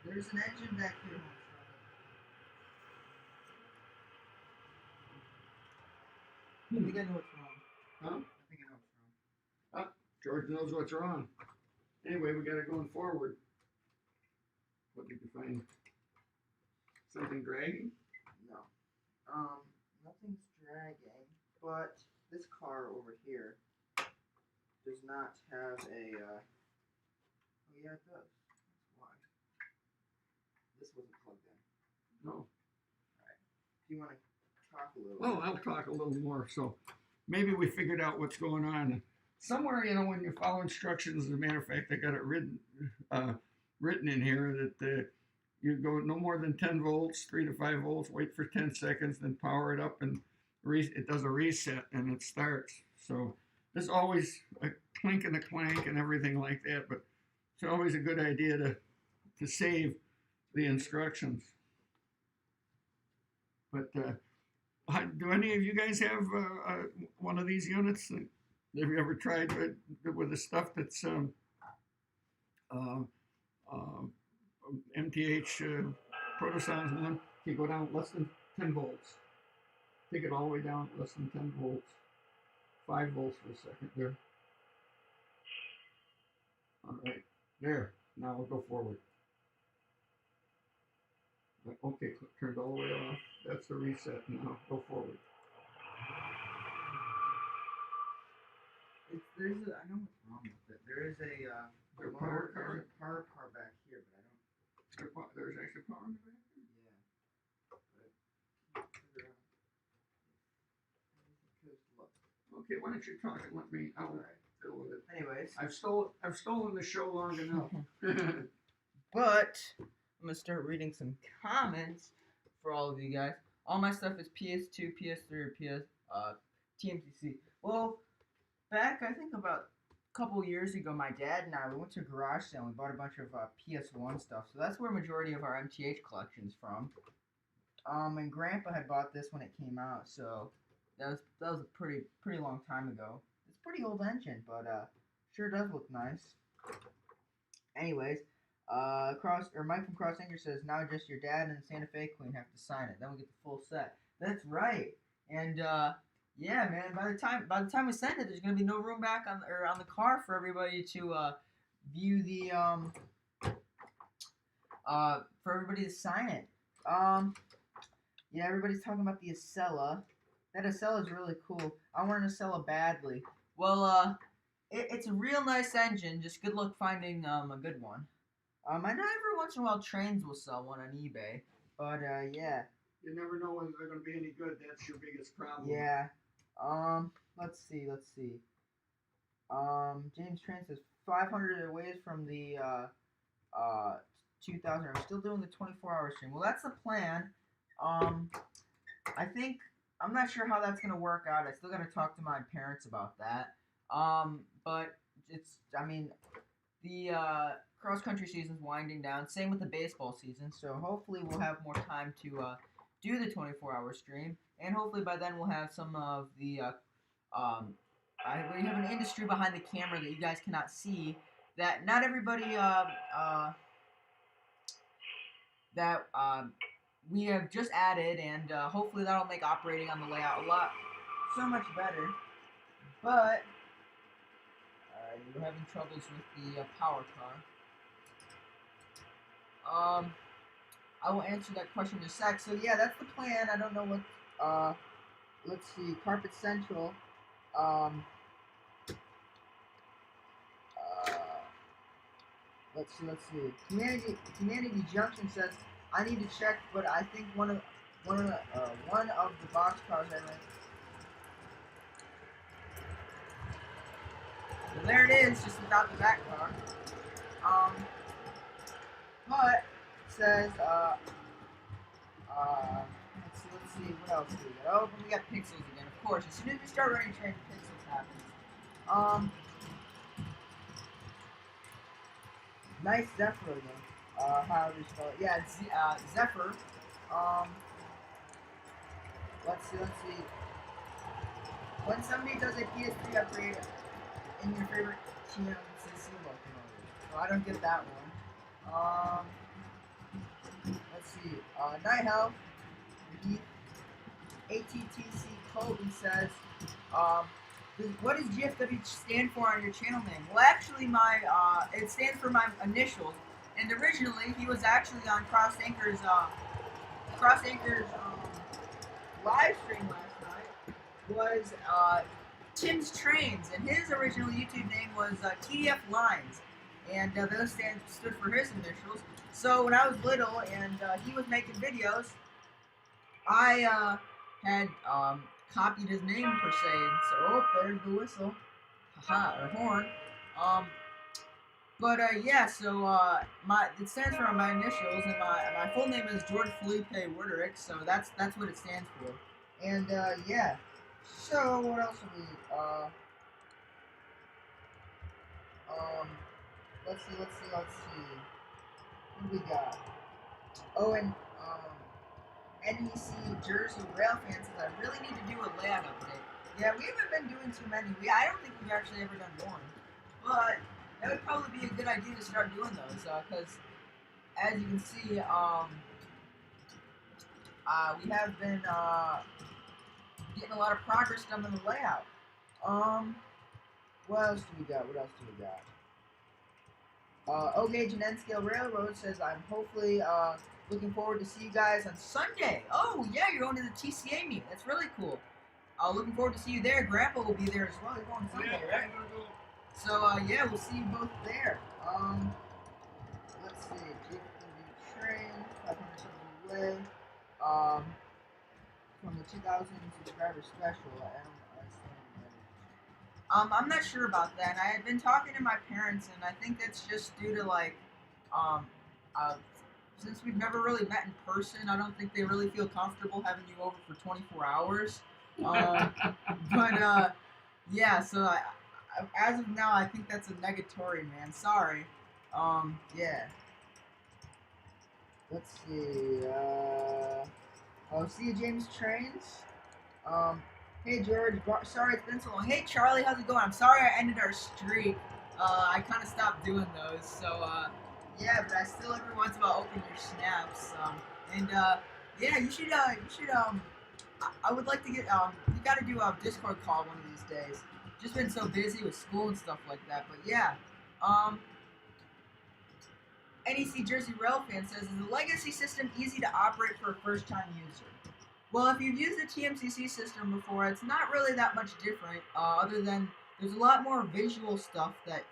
There's an engine back here. I think I know what's wrong. Huh? I think I know what's wrong. George knows what's wrong. Anyway, we got it going forward. What did you find? Something dragging? No. Nothing's dragging, but this car over here does not have a, oh yeah, it does. That's why. This wasn't plugged in. No. Alright. Do you want to talk a little Well, bit? I'll talk a little more. So maybe we figured out what's going on. Somewhere, when you follow instructions, as a matter of fact, I got it written in here that you go no more than 10 volts, 3 to 5 volts, wait for 10 seconds, then power it up, and it does a reset, and it starts. So there's always a clink and a clank and everything like that, but it's always a good idea to save the instructions. But do any of you guys have one of these units? Have you ever tried with the stuff that's MTH Protosounds one? You go down less than 10 volts. Take it all the way down less than 10 volts. 5 volts for a second there. All right, there. Now we'll go forward. Okay, turned all the way off. That's the reset. Now go forward. There's a, I know what's wrong with it. There is a power car? There's a power car back here, but I don't. There's actually power in the back. Yeah, but I can't figure out. Because look. Okay, why don't you talk and let me? I'll deal with it. Anyways, I've stolen the show long enough. but I'm gonna start reading some comments for all of you guys. All my stuff is PS2, PS3, or TMCC. Well, back I think about a couple years ago, my dad and I we went to a garage sale and we bought a bunch of PS1 stuff. So that's where a majority of our MTH collection's from. And Grandpa had bought this when it came out, so that was a pretty long time ago. It's a pretty old engine, but sure does look nice. Anyways, Mike from Cross Anchor says now just your dad and the Santa Fe Queen have to sign it. Then we get the full set. That's right. And yeah, man. By the time we send it, there's gonna be no room back on the car for everybody to view the for everybody to sign it. Yeah, everybody's talking about the Acela. That Acela is really cool. I want an Acela badly. Well, it's a real nice engine. Just good luck finding a good one. I know every once in a while Trains will sell one on eBay, but yeah. You never know whether they're going to be any good. That's your biggest problem. Yeah. Let's see. James Trent says 500 away from the uh 2000. I'm still doing the 24-hour stream. Well, that's the plan. Um, I think I'm not sure how that's gonna work out. I still gotta talk to my parents about that. But it's I mean the cross country season's winding down. Same with the baseball season. So hopefully we'll have more time to do the 24-hour stream, and hopefully by then we'll have some of the we have an industry behind the camera that you guys cannot see. That not everybody that we have just added, and hopefully that'll make operating on the layout a lot so much better. But we're having troubles with the power car. I will answer that question in a sec. So yeah, that's the plan. I don't know what. Let's see. Carpet Central. Um, uh, let's see. Humanity Junction says I need to check, but I think one of the box cars I like. So there it is, just without the back car. But it says let's see, what else do we got? Oh, we got pixels again, of course. As soon as we start running train, pixels happen. Nice Zephyr again. How do you spell it? Yeah, it's Zephyr. Let's see. When somebody does a PS3 upgrade in your favorite TMCC locomotive. So I don't get that one. Let's see. Night Health. ATTC Colby says, what does GFW stand for on your channel name? Well, actually, it stands for my initials. And originally, he was actually on Cross Anchor's live stream last night. Was Tim's Trains, and his original YouTube name was TDF Lines, and those stood for his initials. So when I was little and he was making videos, I had copied his name per se. So there's the whistle, haha, or horn. Yeah. So it stands for my initials, and my full name is George Felipe Worderick. So that's what it stands for. And yeah. So what else have we? Let's see. What do we got? Oh, and NEC Jersey Rail fans says I really need to do a layout update. Yeah, we haven't been doing too many. I don't think we've actually ever done one, but that would probably be a good idea to start doing those because, as you can see, we have been getting a lot of progress done in the layout. What else do we got? O-Gauge and N-Scale Railroad says I'm hopefully looking forward to see you guys on Sunday. Oh yeah, you're going to the TCA meet. That's really cool. Looking forward to see you there. Grandpa will be there as well. You're going Sunday, right? So yeah, we'll see you both there. Let's see. GFW train 500 away. From the 2,000 subscriber special. I'm not sure about that. I had been talking to my parents, and I think that's just due to since we've never really met in person, I don't think they really feel comfortable having you over for 24 hours. Yeah. So as of now, I think that's a negatory, man. Sorry. Yeah. Let's see. See you, James Trains. Hey George, sorry it's been so long. Hey Charlie, how's it going? I'm sorry I ended our streak. I kind of stopped doing those, so yeah, but I still every once in a while open your snaps. Yeah, you should I would like to get you got to do a Discord call one of these days. Just been so busy with school and stuff like that, but yeah. NEC Jersey Rail fan says, is the legacy system easy to operate for a first-time user? Well, if you've used the TMCC system before, it's not really that much different, other than there's a lot more visual stuff that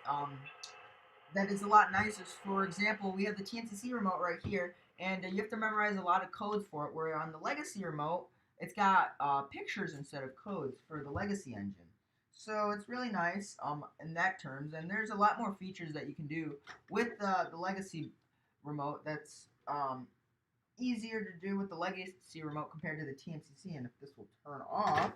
is a lot nicer. For example, we have the TMCC remote right here, and you have to memorize a lot of codes for it, where on the legacy remote, it's got pictures instead of codes for the legacy engine. So it's really nice in that terms, and there's a lot more features that you can do with the legacy remote. That's easier to do with the legacy remote compared to the TMCC. And if this will turn off,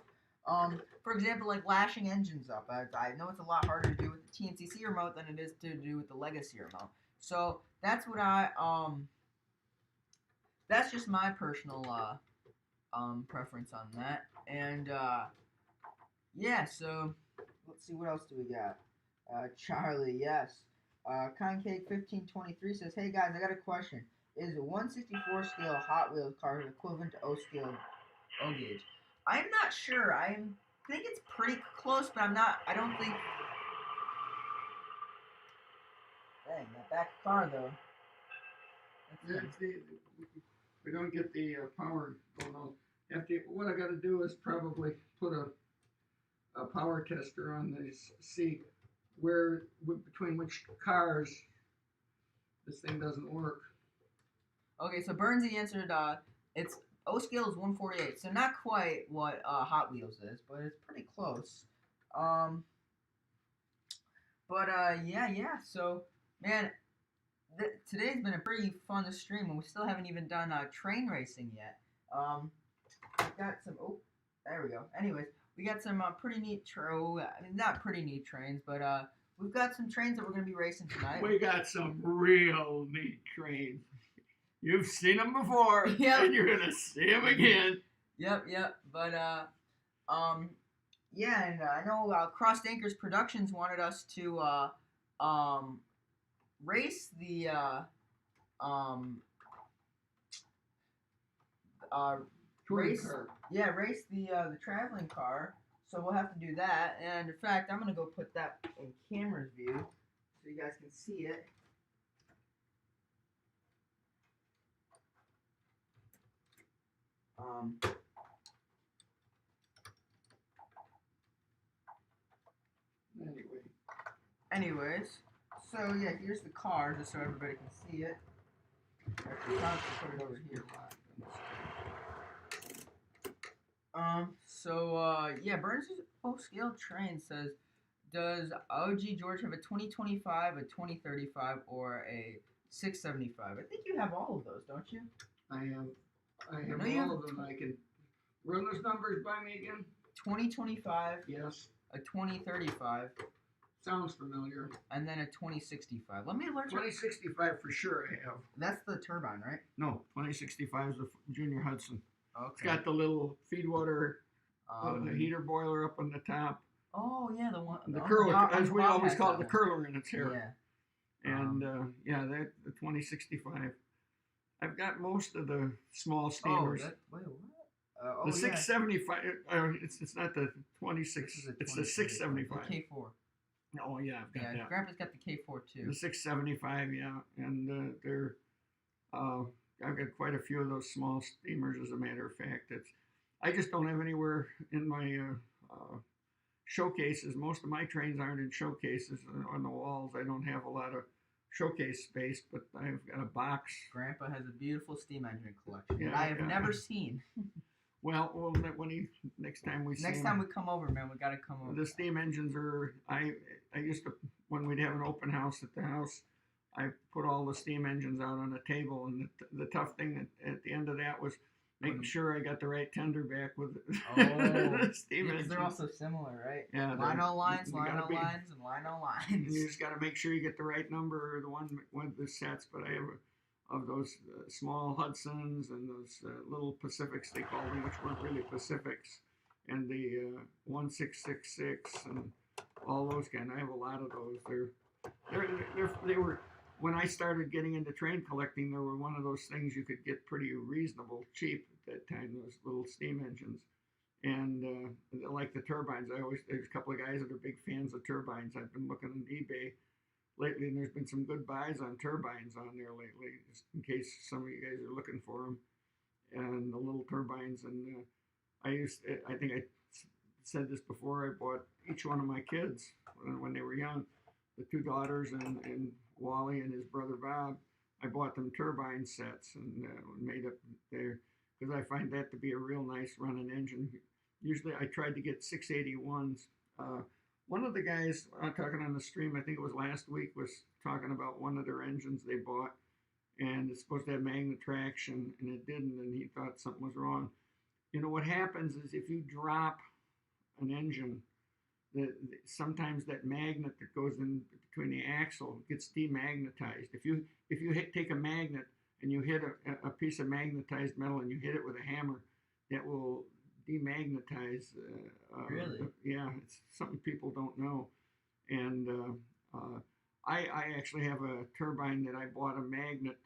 for example, like lashing engines up, I know it's a lot harder to do with the TMCC remote than it is to do with the legacy remote. So that's what that's just my personal preference on that. And yeah, so let's see, what else do we got? Charlie, yes. Concake 1523 says, "Hey guys, I got a question. Is a 164 scale Hot Wheels car equivalent to O scale O gauge?" I'm not sure. I think it's pretty close, but I'm not. I don't think. Dang, that back car though. Yeah, we don't get the power going on. What I got to do is probably put a power tester on this, see where between which cars this thing doesn't work. Okay, so Burnsy answered. It's O scale is 148, so not quite what Hot Wheels is, but it's pretty close. Um, but yeah. So man, today's been a pretty fun stream, and we still haven't even done train racing yet. We got some. Oh, there we go. Anyways, we got some pretty neat. I mean, not pretty neat trains, but we've got some trains that we're gonna be racing tonight. We got some real neat trains. You've seen them before, Yep. And you're gonna see them again. Yep. But yeah, and I know Crossed Anchors Productions wanted us to race the Touring race car. yeah race the traveling car. So we'll have to do that. And in fact, I'm gonna go put that in camera's view so you guys can see it. Anyways, so yeah, here's the car, just so everybody can see it. Actually, I'll put it over here. Yeah, Burns' full-scale train says, does OG George have a 2025, a 2035, or a 675? I think you have all of those, don't you? I have No, all of them. I can run those numbers by me again. 2025, Yes. a 2035, Sounds familiar. and then a 2065. Let me alert you. 2065 for sure I have. That's the turbine, right? No, 2065 is the Junior Hudson. Okay. It's got the little feed water heater boiler up on the top. Oh yeah, the one. The curler, as we always call it, the one. curler in its hair. Yeah. And that the 2065. I've got most of the small steamers. Wait, what? The 675. It's not the 26. It's the 675. The K4. Oh yeah, I've got that. Grandpa's got the K4 too. The 675, yeah, and they're. I've got quite a few of those small steamers. As a matter of fact, I just don't have anywhere in my showcases. Most of my trains aren't in showcases on the walls. I don't have a lot of showcase space, but I've got a box. Grandpa has a beautiful steam engine collection Yeah, that I have never seen. Well, next time we see Next time we come over, man, we gotta come over. The steam engines are. I used to, when we'd have an open house at the house, I put all the steam engines out on a table, and the tough thing at the end of that was making sure I got the right tender back with the steam engines. They're also similar, right? Yeah. Lino lines, and lino lines. You just got to make sure you get the right number or the one with the sets. But I have of those small Hudsons and those little Pacifics, they call them, which weren't really Pacifics, and the 1666 and all those kind. I have a lot of those. They were. When I started getting into train collecting, they were one of those things you could get pretty reasonable, cheap at that time, those little steam engines. And like the turbines, there's a couple of guys that are big fans of turbines. I've been looking on eBay lately, and there's been some good buys on turbines on there lately, just in case some of you guys are looking for them. And the little turbines, and I think I said this before, I bought each one of my kids when they were young, the two daughters and Wally and his brother Bob, I bought them turbine sets and made up there because I find that to be a real nice running engine. Usually I tried to get 681s One of the guys talking on the stream, I think it was last week, was talking about one of their engines they bought, and it's supposed to have magnet traction, and it didn't, and he thought something was wrong. You know what happens is if you drop an engine, sometimes that magnet that goes in between the axle gets demagnetized. If you take a magnet and you hit a piece of magnetized metal and you hit it with a hammer, that will demagnetize. Really? Yeah, it's something people don't know. And I actually have a turbine that I bought a magnet.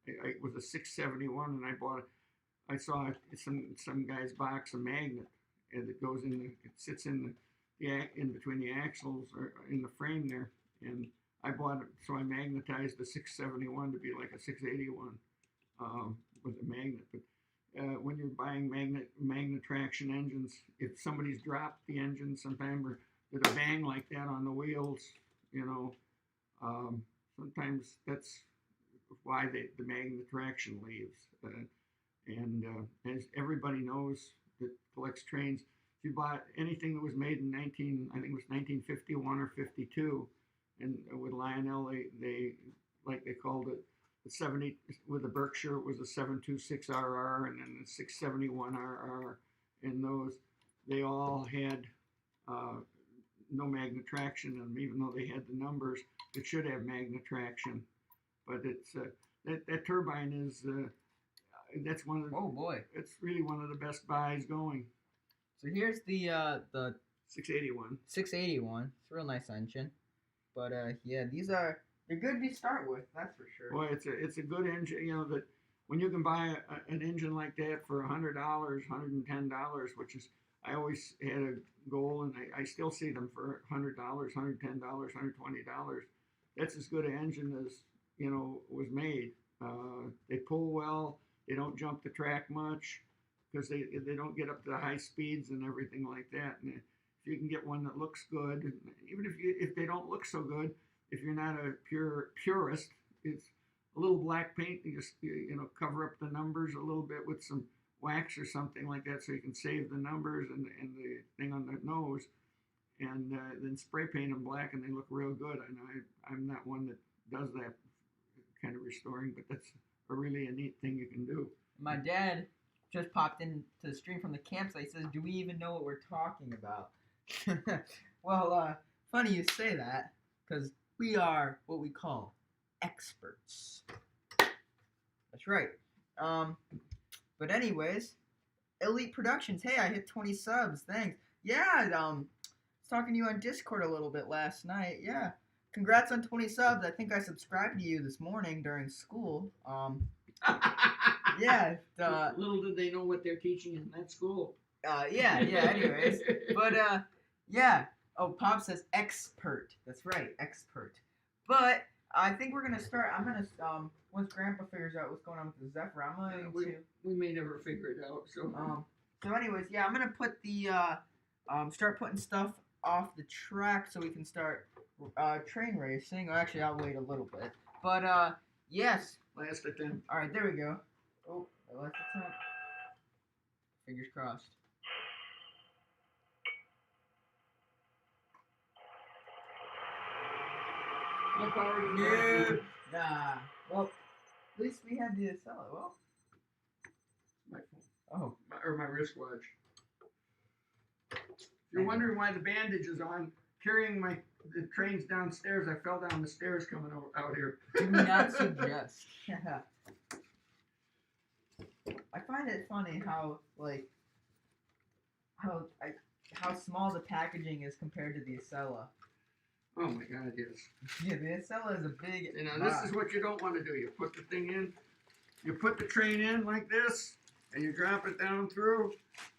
It was a 671, and I saw some guy's box a magnet, and it goes in. It sits in between the axles or in the frame there, and I bought it. So I magnetized the 671 to be like a 681 with a magnet. But when you're buying magnet traction engines, if somebody's dropped the engine sometime or did a bang like that on the wheels, you know, sometimes that's why the magnet traction leaves. And as everybody knows that collects trains, if you bought anything that was made in I think it was 1951 or 52, and with Lionel, they like they called it the 70 with the Berkshire, it was a 726RR, and then the 671RR, and those they all had no magnet traction in them, even though they had the numbers. It should have magnet traction, but it's that turbine is that's one of the, Oh boy. it's really one of the best buys going. So here's the 681. 681. It's a real nice engine, but yeah, they're good to start with. That's for sure. Boy, it's a good engine. You know that when you can buy an engine like that for $100, $110, which is I always had a goal, and I still see them for $100, $110, $120. That's as good an engine as was made. They pull well. They don't jump the track much because they don't get up to the high speeds and everything like that. And if you can get one that looks good, even if they don't look so good, if you're not a purist, it's a little black paint. You just cover up the numbers a little bit with some wax or something like that, so you can save the numbers and the thing on the nose, and then spray paint them black, and they look real good. I know I'm not one that does that kind of restoring, but that's a neat thing you can do. My dad just popped into the stream from the campsite. He says, "Do we even know what we're talking about?" Well, funny you say that, because we are what we call experts. That's right. But anyways, Elite Productions. Hey, I hit 20 subs. Thanks. Yeah, I was talking to you on Discord a little bit last night. Yeah. Congrats on 20 subs. I think I subscribed to you this morning during school. Yeah. Little did they know what they're teaching in that school. Yeah. Anyways, but yeah. Oh, Pop says expert. That's right, expert. But I think we're gonna start. I'm gonna once Grandpa figures out what's going on with the Zephyr, I'm going to. We may never figure it out. So anyways, yeah, I'm gonna put the start putting stuff off the track so we can start train racing. Or actually, I'll wait a little bit. But yes. Last attempt. All right, there we go. Oh, last attempt. Fingers crossed. No. Nah. Well, at least we had to sell it. Well. My phone. Oh. Or my wristwatch. If you're wondering why the bandage is on, carrying the trains downstairs, I fell down the stairs coming out here. Do not suggest. I find it funny how small the packaging is compared to the Acela. Oh my God, yes. Yeah, the Acela is a big. This is what you don't want to do. You put the thing in, you put the train in like this, and you drop it down through,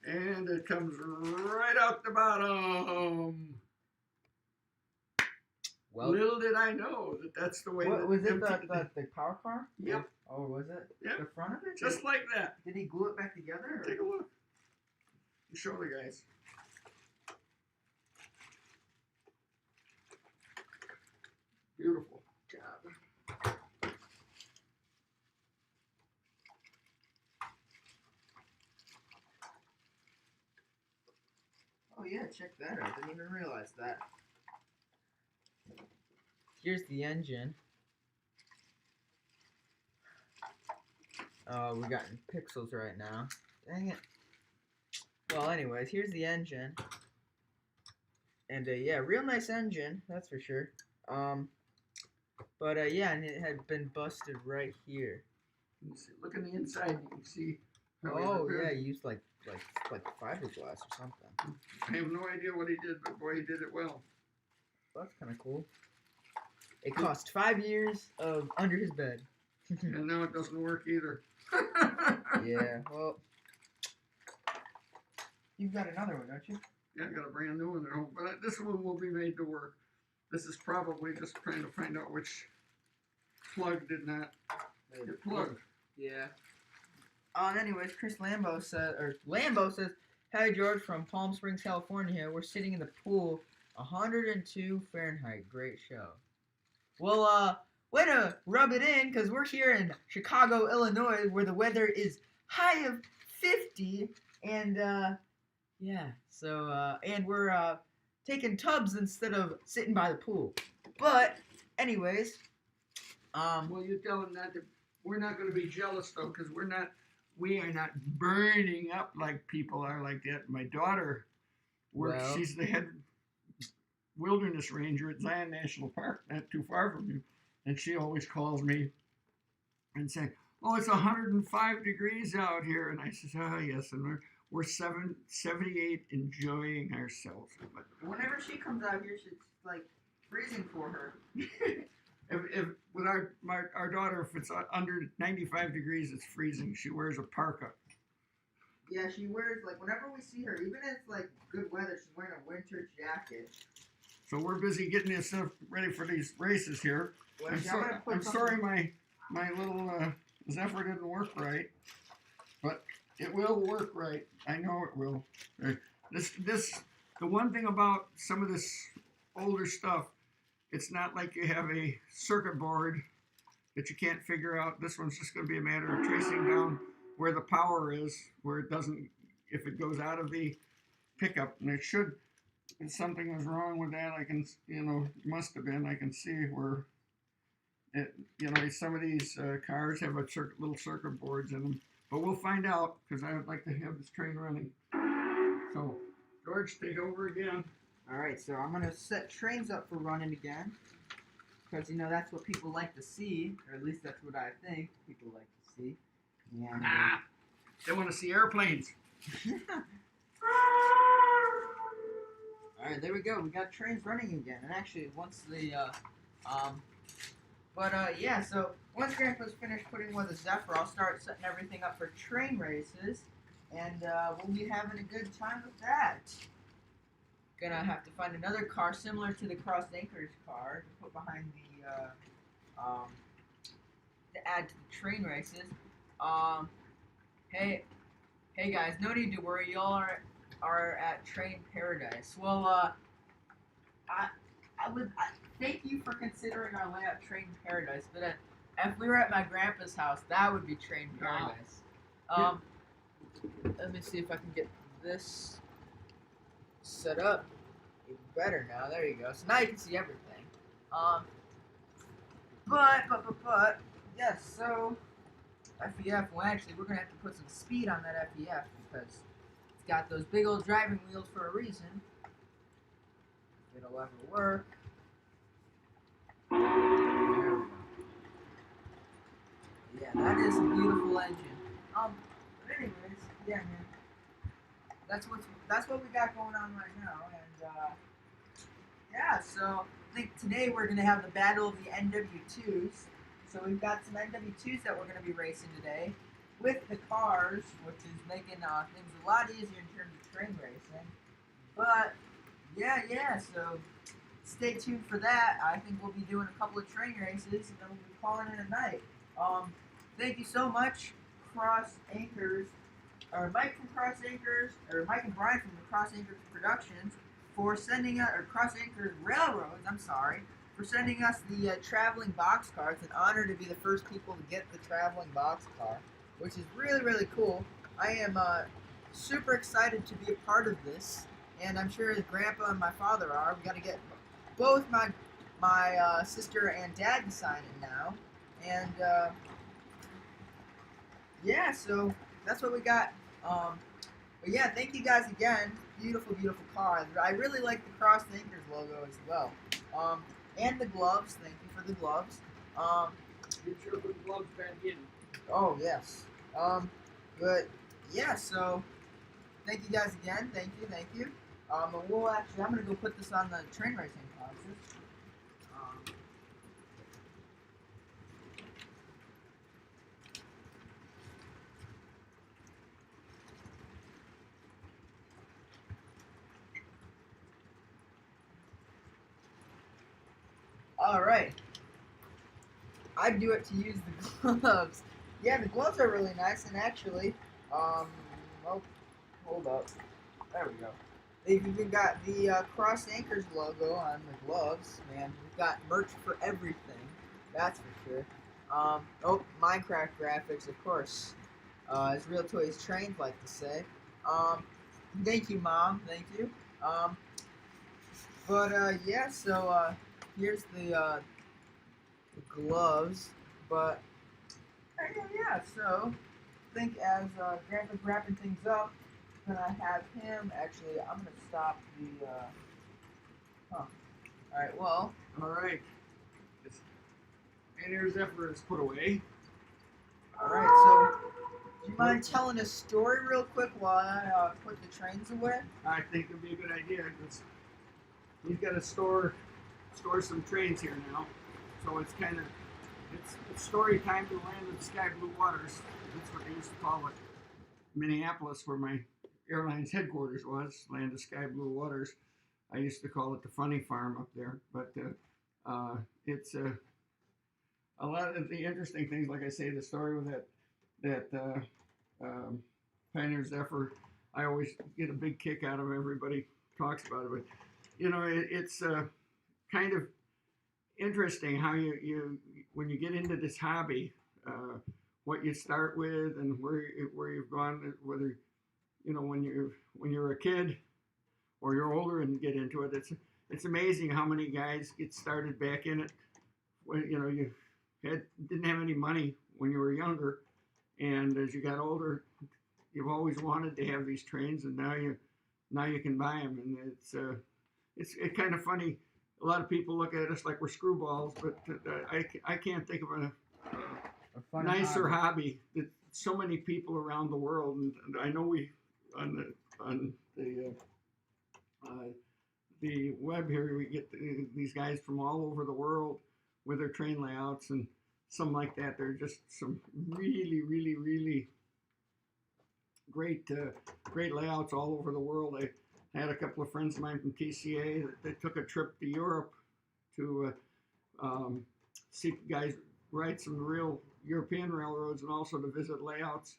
and it comes right out the bottom. Well, little did I know that's the way. What was it? The power car? Yep. Oh, was it? Yep. The front of it? Just like that. Did he glue it back together? Or? Take a look. Show the guys. Beautiful job. Oh yeah, check that out. Didn't even realize that. Here's the engine. Oh, we got in pixels right now. Dang it. Well, anyways, here's the engine. And yeah, real nice engine, that's for sure. But yeah, and it had been busted right here. Look in the inside. You can see. Oh yeah, he used like fiberglass or something. I have no idea what he did, but boy, he did it well. That's kind of cool. It cost 5 years of under his bed. And now it doesn't work either. Yeah, well, you've got another one, don't you? Yeah, I got a brand new one at home, but this one will be made to work. This is probably just trying to find out which plug did not get plugged. Yeah. Anyways, Lambo says, "Hi George from Palm Springs, California. We're sitting in the pool, 102 Fahrenheit. Great show." Well, way to rub it in, because we're here in Chicago, Illinois, where the weather is high of 50, and yeah. So and we're taking tubs instead of sitting by the pool. But anyways, well, you tell them that we're not going to be jealous though, because we are not burning up like people are like that. My daughter works. Well, she's the head wilderness ranger at Zion National Park, not too far from you, and she always calls me and say, "Oh, it's 105 degrees out here," and I says, "Oh yes," and we're 78 enjoying ourselves. But whenever she comes out here, it's like freezing for her. if with our daughter, if it's under 95 degrees, it's freezing. She wears a parka. Yeah, she wears, like, whenever we see her, even if it's like good weather, she's wearing a winter jacket. So we're busy getting this stuff ready for these races here. Well, I'm sorry my little Zephyr didn't work right, but it will work right. I know it will. The one thing about some of this older stuff, it's not like you have a circuit board that you can't figure out. This one's just going to be a matter of tracing down where the power is, where it doesn't, if it goes out of the pickup, and it should. If something was wrong with that, I can, must have been. I can see where, some of these cars have little circuit boards in them. But we'll find out, because I would like to have this train running. So, George, take over again. All right, so I'm going to set trains up for running again. Because, that's what people like to see. Or at least that's what I think people like to see. And, they want to see airplanes. Alright, there we go. We got trains running again. And actually, once the, yeah, so once Grandpa's finished putting with the Zephyr, I'll start setting everything up for train races. And, we'll be having a good time with that. Gonna have to find another car similar to the Cross Anchors car to put behind the, to add to the train races. Hey guys, no need to worry. Y'all are at Train Paradise. Well, I thank you for considering our layout Train Paradise, but if we were at my grandpa's house, that would be Train Paradise. Let me see if I can get this set up even better now. There you go. So now you can see everything. But yes. So FEF. Well, actually, we're gonna have to put some speed on that FEF because it's got those big old driving wheels for a reason. It'll ever work. There we go. Yeah, that is a beautiful engine. But anyways, yeah, man. That's what we got going on right now, and yeah. So I think today we're gonna have the battle of the NW2s. So we've got some NW2s that we're gonna be racing today with the cars, which is making things a lot easier in terms of train racing. But yeah. So stay tuned for that. I think we'll be doing a couple of train races, and then we'll be calling it a night. Thank you so much, Cross Anchors. Or Mike from Cross Anchors, or Mike and Brian from the Cross Anchors Productions, for sending us, or Cross Anchors Railroads, I'm sorry, for sending us the traveling boxcar. It's an honor to be the first people to get the traveling boxcar, which is really, really cool. I am super excited to be a part of this, and I'm sure his grandpa and my father are. We got to get both my my sister and dad to sign it now, and yeah, so that's what we got. But yeah, thank you guys again. Beautiful, beautiful car. I really like the Cross Anchors logo as well. And the gloves. Thank you for the gloves. Get sure to put the gloves back in. Oh yes. But yeah, so thank you guys again. Thank you, thank you. And we'll actually, I'm gonna go put this on the train racing classes. All right. I do it to use the gloves. Yeah, the gloves are really nice, and actually, oh, hold up. There we go. They've even got the Cross Anchors logo on the gloves. Man, we've got merch for everything. That's for sure. Oh, Minecraft graphics, of course. As Real Toys Trains like to say. Thank you, Mom. Thank you. Yeah. So here's the gloves. But yeah. So I think as Grandpa's wrapping things up, can I have him? Actually, I'm gonna stop the. Huh. All right. Well. All right. And here's Zephyr is put away. All right. So, do you mind telling a story real quick while I put the trains away? I think it'd be a good idea. He's got to store some trains here now, so it's kind of it's story time to land of the sky blue waters. That's what they used to call it. Minneapolis, where my airline's headquarters was, land of sky blue waters. I used to call it the funny farm up there, but it's a lot of the interesting things. Like I say, the story with that Pioneer Zephyr, I always get a big kick out of. Everybody talks about it, but it's kind of interesting how you when you get into this hobby, what you start with and where you've gone, whether when you're a kid or you're older and get into it. It's amazing how many guys get started back in it when you didn't have any money when you were younger, and as you got older, you've always wanted to have these trains, and now you can buy them, and it's kind of funny. A lot of people look at us like we're screwballs, but I can't think of a nicer hobby that so many people around the world, and I know we on the web here we get these guys from all over the world with their train layouts and some like that. They're just some really, really, really great layouts all over the world. I had a couple of friends of mine from TCA that took a trip to Europe to see guys ride some real European railroads and also to visit layouts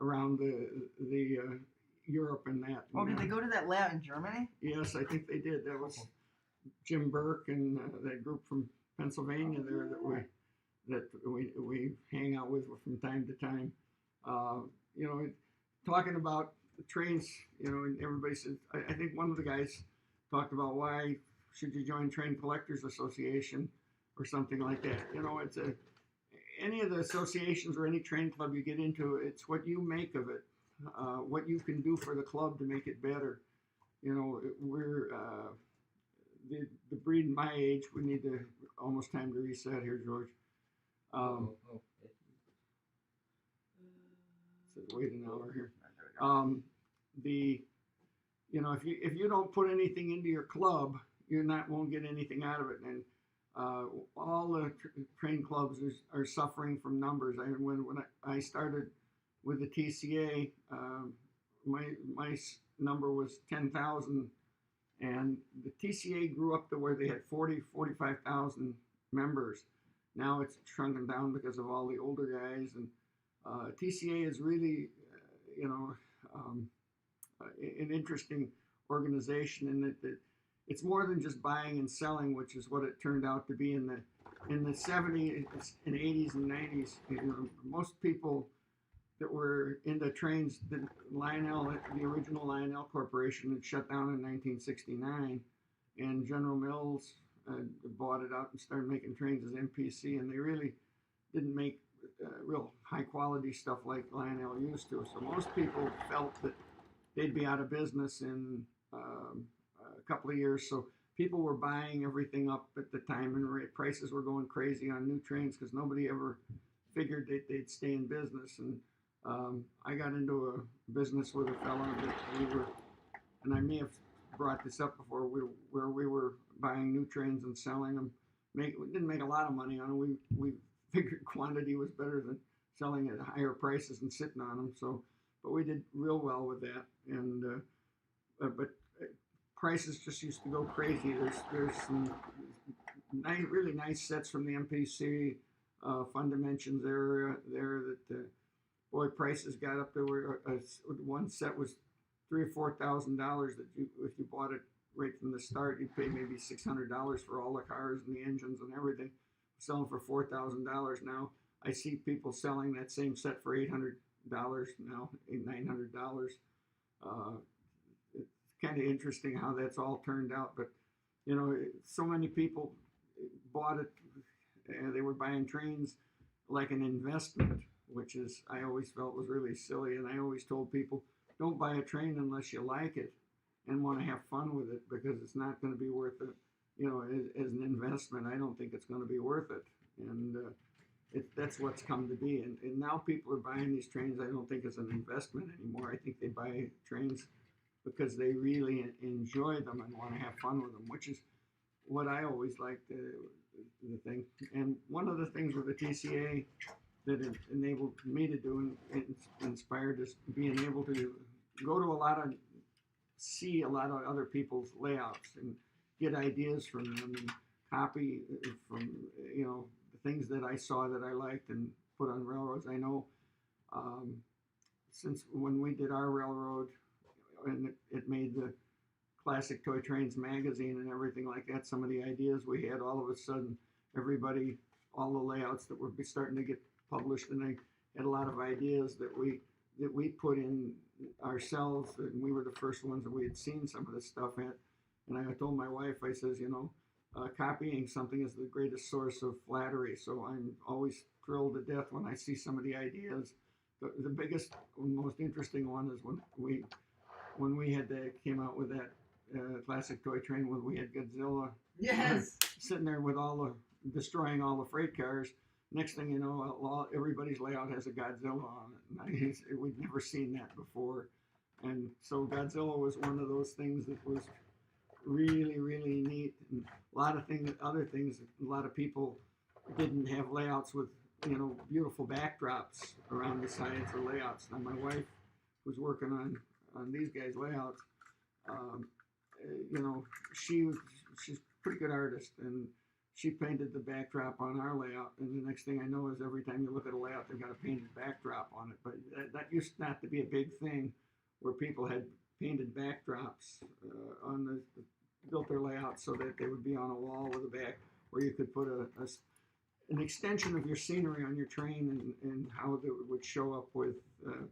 around the Europe and that. Oh, did they go to that layout in Germany? Yes, I think they did. That was Jim Burke and that group from Pennsylvania there that we hang out with from time to time. Talking about the trains, and everybody says, I think one of the guys talked about why should you join Train Collectors Association or something like that. It's any of the associations or any train club you get into, it's what you make of it, what you can do for the club to make it better. We're the breed in my age. We need to almost time to reset here, George. Says wait an hour here. If you don't put anything into your club, won't get anything out of it. And all the train clubs are suffering from numbers. When I started with the TCA, my number was 10,000, and the TCA grew up to where they had 45,000 members. Now it's shrunken down because of all the older guys, and TCA is really, an interesting organization in that it's more than just buying and selling, which is what it turned out to be in the 70s and 80s and 90s. Most people that were into trains, the original Lionel Corporation had shut down in 1969, and General Mills bought it out and started making trains as MPC, and they really didn't make real high quality stuff like Lionel used to. So most people felt that they'd be out of business in a couple of years. So people were buying everything up at the time, and prices were going crazy on new trains because nobody ever figured that they'd stay in business. And I got into a business with a fellow that we were, and I may have brought this up before, where we were buying new trains and selling them. We didn't make a lot of money on them. We figured quantity was better than selling at higher prices and sitting on them. So, but we did real well with that. And but prices just used to go crazy. There's some nice, really nice sets from the MPC Fund Dimensions area there that boy, prices got up there. Where one set was $3,000 or $4,000 that if you bought it right from the start, you'd pay maybe $600 for all the cars and the engines and everything. Selling for $4,000 now. I see people selling that same set for $800 now, $900. It's kind of interesting how that's all turned out. But you know, so many people bought it. They were buying trains like an investment, which is I always felt was really silly. And I always told people, don't buy a train unless you like it and want to have fun with it, because it's not going to be worth it. You know, as an investment, I don't think it's going to be worth it. And that's what's come to be. And now people are buying these trains, I don't think as an investment anymore. I think they buy trains because they really enjoy them and want to have fun with them, which is what I always liked the thing. And one of the things with the TCA that it enabled me to do and inspired us being able to go to see a lot of other people's layouts and get ideas from them and copy from, you know, the things that I saw that I liked and put on railroads. I know since when we did our railroad and it made the Classic Toy Trains magazine and everything like that, some of the ideas we had, all of a sudden everybody, all the layouts that were starting to get published, and I had a lot of ideas that we put in ourselves, and we were the first ones that we had seen some of this stuff at. And I told my wife, I says, you know, copying something is the greatest source of flattery. So I'm always thrilled to death when I see some of the ideas. The biggest, most interesting one is when we had came out with that Classic Toy Train when we had Godzilla. Yes. Sitting there with destroying all the freight cars. Next thing you know, everybody's layout has a Godzilla on it. And we'd never seen that before. And so Godzilla was one of those things that was really, really neat. And a lot of other things, a lot of people didn't have layouts with, you know, beautiful backdrops around the sides of layouts. Now my wife was working on these guys' layouts. You know, she's a pretty good artist, and she painted the backdrop on our layout. And the next thing I know is every time you look at a layout, they've got a painted backdrop on it. But that used not to be a big thing, where people had painted backdrops built their layout so that they would be on a wall with a back, where you could put an extension of your scenery on your train, and how it would show up with the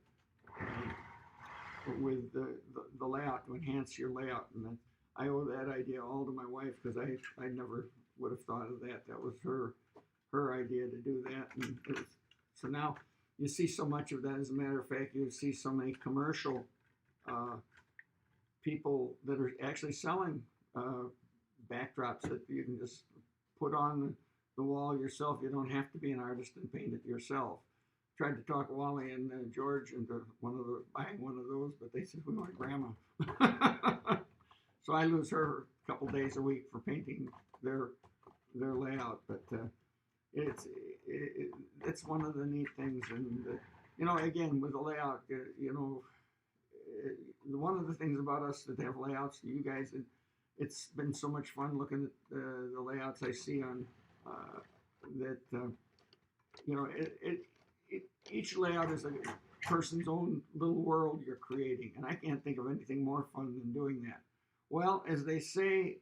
layout to enhance your layout. And I owe that idea all to my wife, because I never would have thought of that. That was her idea to do that. And so now you see so much of that. As a matter of fact, you see so many commercial people that are actually selling backdrops that you can just put on the wall yourself. You don't have to be an artist and paint it yourself. Tried to talk Wally and George into buying one of those, but they said, we want Grandma. So I lose her a couple days a week for painting their layout. But it's one of the neat things. And you know, again, with the layout, you know, one of the things about us that have layouts, you guys, it's been so much fun looking at the layouts I see on that. You know, each layout is a person's own little world you're creating, and I can't think of anything more fun than doing that. Well, as they say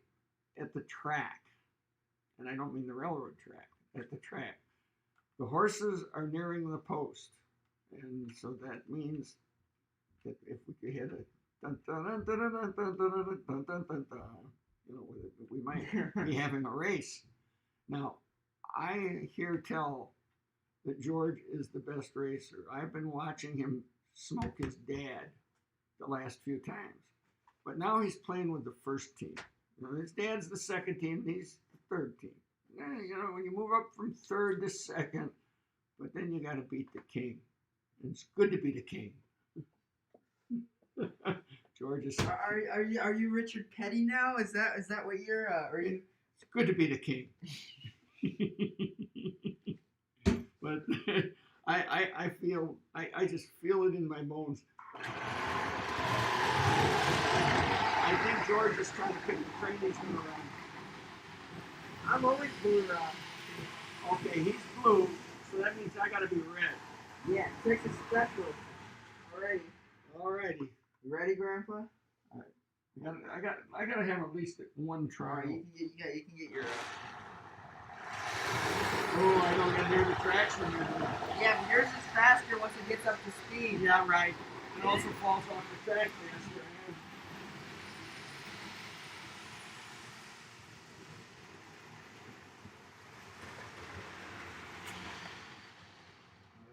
at the track, and I don't mean the railroad track, at the track, the horses are nearing the post, and so that means that if we could hit a dun dun dun dun dun dun dun dun dun dun dun dun, You know, we might be having a race. Now, I hear tell that George is the best racer. I've been watching him smoke his dad the last few times. But now he's playing with the first team. You know, his dad's the second team, he's the third team. You know, when you move up from third to second, but then you got to beat the king. And it's good to be the king. George is. Are you Richard Petty now? Is that what you're? Are you? It's good to be the king. But I feel I just feel it in my bones. I think George is trying to pick the train he's going to run. I'm always blue, Rob. Okay, he's blue, so that means I got to be red. Yeah, Texas special. Alrighty. Alrighty. You ready, Grandpa? I got to have at least one trial. Alright, you can get your. Oh, I don't get near the traction here. Yeah, but yours is faster once it gets up to speed. Yeah, right. It also falls off the track faster.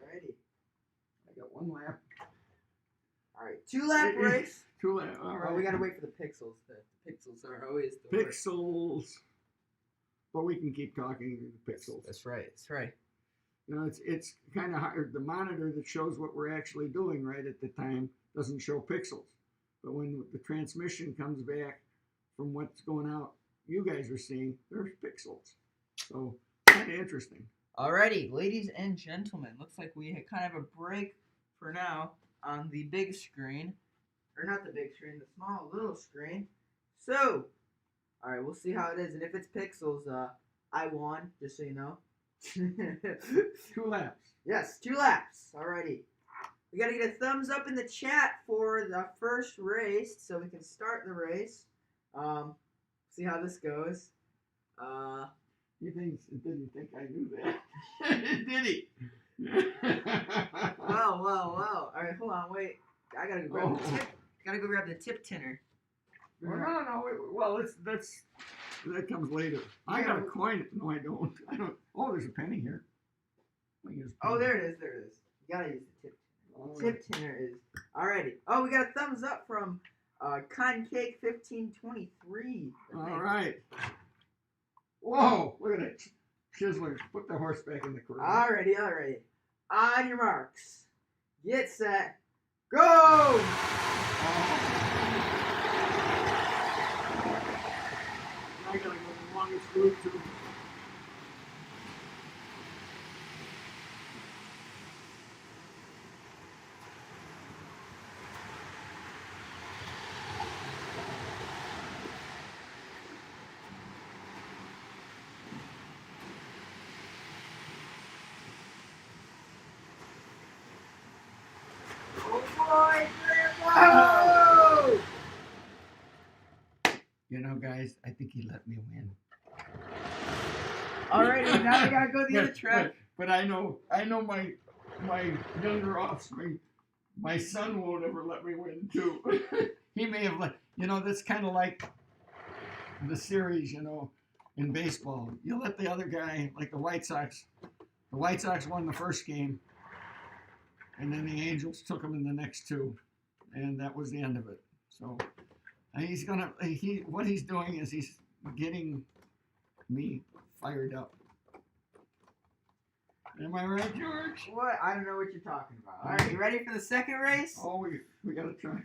Alrighty. I got one lap. Alright, 2-lap race. 2 laps. All right. Oh, we gotta wait for the pixels. The pixels are always the worst. Pixels. But we can keep talking the pixels. That's right. That's right. You know, it's kind of hard. The monitor that shows what we're actually doing right at the time doesn't show pixels. But when the transmission comes back from what's going out, you guys are seeing, there's pixels. So, kind of interesting. Alrighty, ladies and gentlemen, looks like we kind of have a break for now on the big screen. Or not the big screen, the small little screen. So, alright, we'll see how it is. And if it's pixels, I won, just so you know. 2 laps. Yes, 2 laps. Alrighty. We gotta get a thumbs up in the chat for the first race so we can start the race. See how this goes. He didn't think I knew that. Did he? Wow. Alright, hold on, wait. I gotta go grab the tip. Gotta go grab the tip tinner. Well, no. Well, that comes later. I got a coin. No, I don't. Oh, there's a penny here. Oh, there it is. You gotta use the tip tinner. Tip tinner is alrighty. Oh, we got a thumbs up from Concake 1523. All right. Whoa! Look at that chiseler. Put the horse back in the corral. Alrighty. On your marks, get set, go! I gotta go the longest route too. Oh boy, You know, guys, I think he let me win. Alrighty, now we gotta go the other track. But I know my younger offspring, my son won't ever let me win too. He may have let, that's kind of like the series, in baseball. You let the other guy, like the White Sox. The White Sox won the first game, and then the Angels took them in the next 2, and that was the end of it. So what he's doing is he's getting me fired up. Am I right, George? What? I don't know what you're talking about. Alright, you ready for the second race? Oh, we gotta try.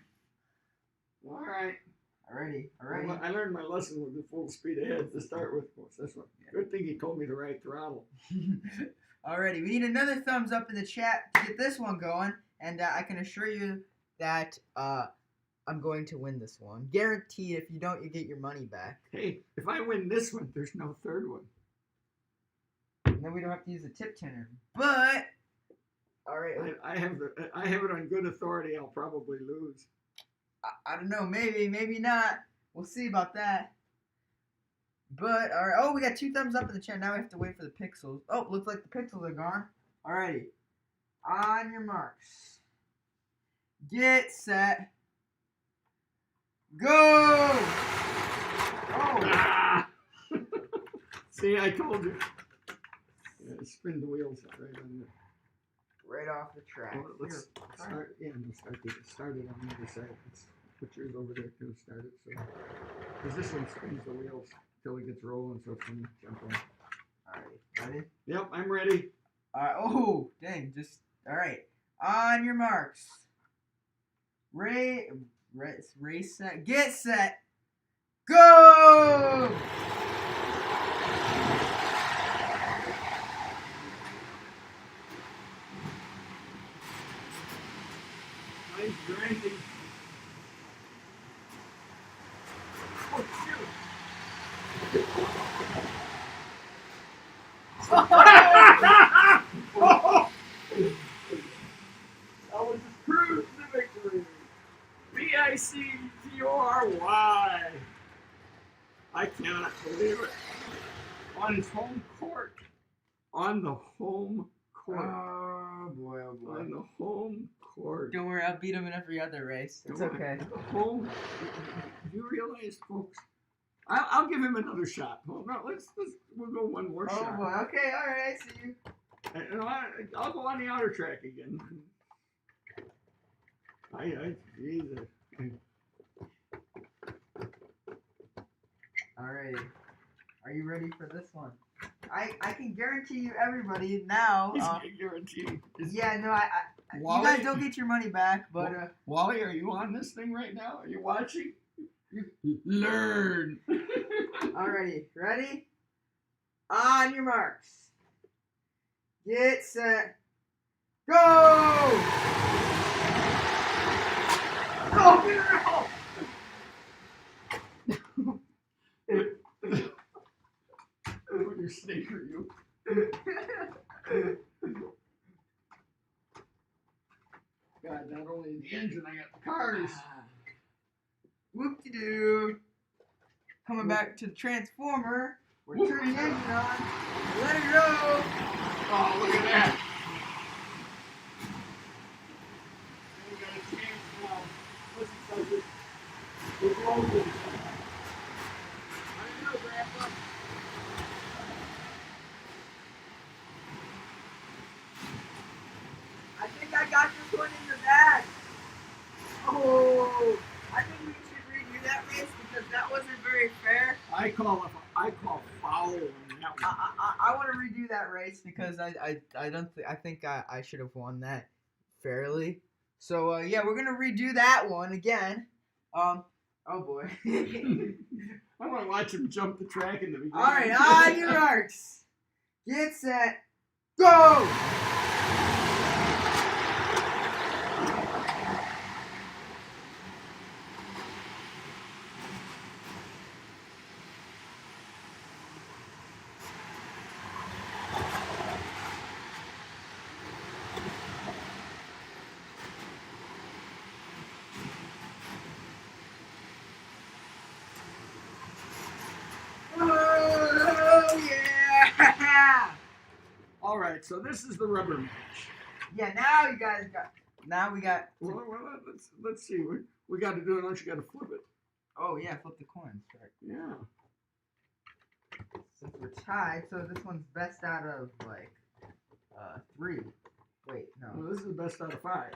All right. Alrighty. Well, I learned my lesson with the full speed ahead to start with. That's what. Good thing he told me the right throttle. Alrighty, we need another thumbs up in the chat to get this one going, and I can assure you that I'm going to win this one. Guaranteed. If you don't, you get your money back. Hey, if I win this one, there's no third one. And then we don't have to use the tip tinner. But all right, I have it on good authority. I'll probably lose. I don't know. Maybe not. We'll see about that. But all right. Oh, we got 2 thumbs up in the chat. Now we have to wait for the pixels. Oh, looks like the pixels are gone. Alrighty. On your marks. Get set. Go! Ah! See, I told you. Yeah, spin the wheels right on there. Right off the track. Well, let's start. Yeah, we'll start it on the other side. Let's put yours over there too. Start it so because this one spins the wheels until it gets rolling, so it's gonna jump on. Alright, ready? Yep, I'm ready. Oh, dang! Alright. On your marks. Race set. Get set. Go! Nice grinding. Oh shoot! Oh! That was a cruise to victory. Victory. I cannot believe it. On his home court. On the home court. Oh boy, oh boy. On the home court. Don't worry, I'll beat him in every other race. It's okay. The home. Do you realize, folks? I'll give him another shot. Well, no, we'll go one more shot. Oh boy, okay, alright, I see you. I'll go on the outer track again. Jesus. Alright. Are you ready for this one? I can guarantee you everybody now. He's guaranteed. Yeah, no, Wally, you guys don't get your money back, but Wally, are you on this thing right now? Are you watching? Learn. Alrighty, ready? On your marks. Get set. Go! Go, girl! What your snake are you? God, not only the engine, I got the cars. Whoop-de-doo. Coming back to the transformer. We're turning the engine on. Let it go. Oh, look at that. We got a transform. Listen, subject. We're rolling. I know, Grandpa. I think I got this one in the bag. Oh, I think we should redo that race because that wasn't very fair. I call foul on that one. I want to redo that race because I think I should have won that fairly. So yeah, we're gonna redo that one again. Oh boy. I want to watch him jump the track in the beginning. All right, on your marks, get set, go! Oh yeah! All right, so this is the rubber match. Yeah, now you guys got. Now we got. Well, let's see. We got to do it. Don't you got to flip it? Oh yeah, flip the coins. Right. Yeah. Since we're tied, so this one's best out of like 3. Wait, no. Well, this is the best out of 5.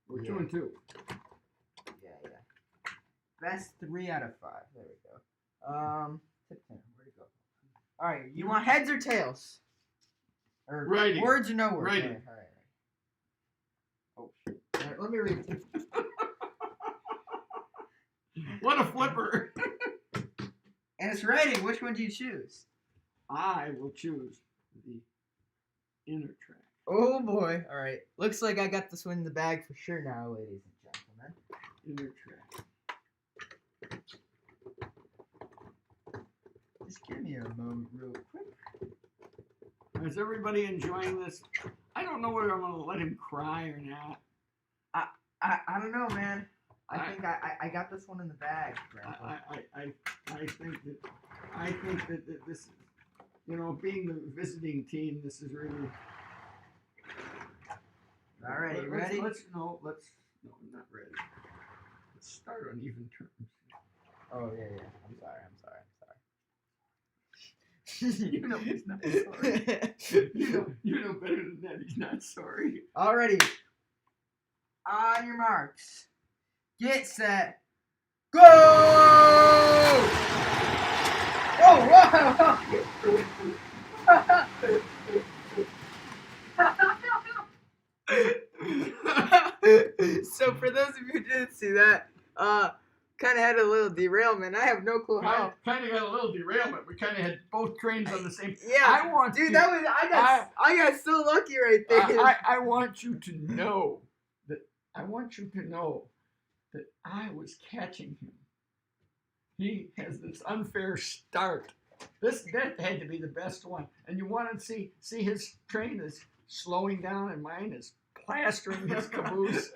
We're 2 and 2. Yeah. Best 3 out of 5. There we go. Tip 10. Where'd it go? All right. You want heads or tails? Or Righty. words or no words? Righty. All right. Oh shit. All right, let me read it. What a flipper! And it's writing. Which one do you choose? I will choose the inner track. Oh boy. All right. Looks like I got this one in the bag for sure now, ladies and gentlemen. Inner track. Just give me a moment real quick. Is everybody enjoying this? I don't know whether I'm going to let him cry or not. I don't know, man. I think I got this one in the bag, Grandpa. I think that this, being the visiting team, this is really. All right, you ready? No, I'm not ready. Let's start on even terms. Oh yeah. I'm sorry. You know he's not sorry. You know better than that. He's not sorry. Alrighty. On your marks. Get set. Go! Oh, wow! So for those of you who didn't see that, kind of had a little derailment. I have no clue how. Kind of got a little derailment. We kind of had both trains on the same. Yeah, I want dude, you, that was I got so lucky right there. I want you to know that I was catching him. He has this unfair start. That had to be the best one. And you want to see his train is slowing down and mine is plastering his caboose.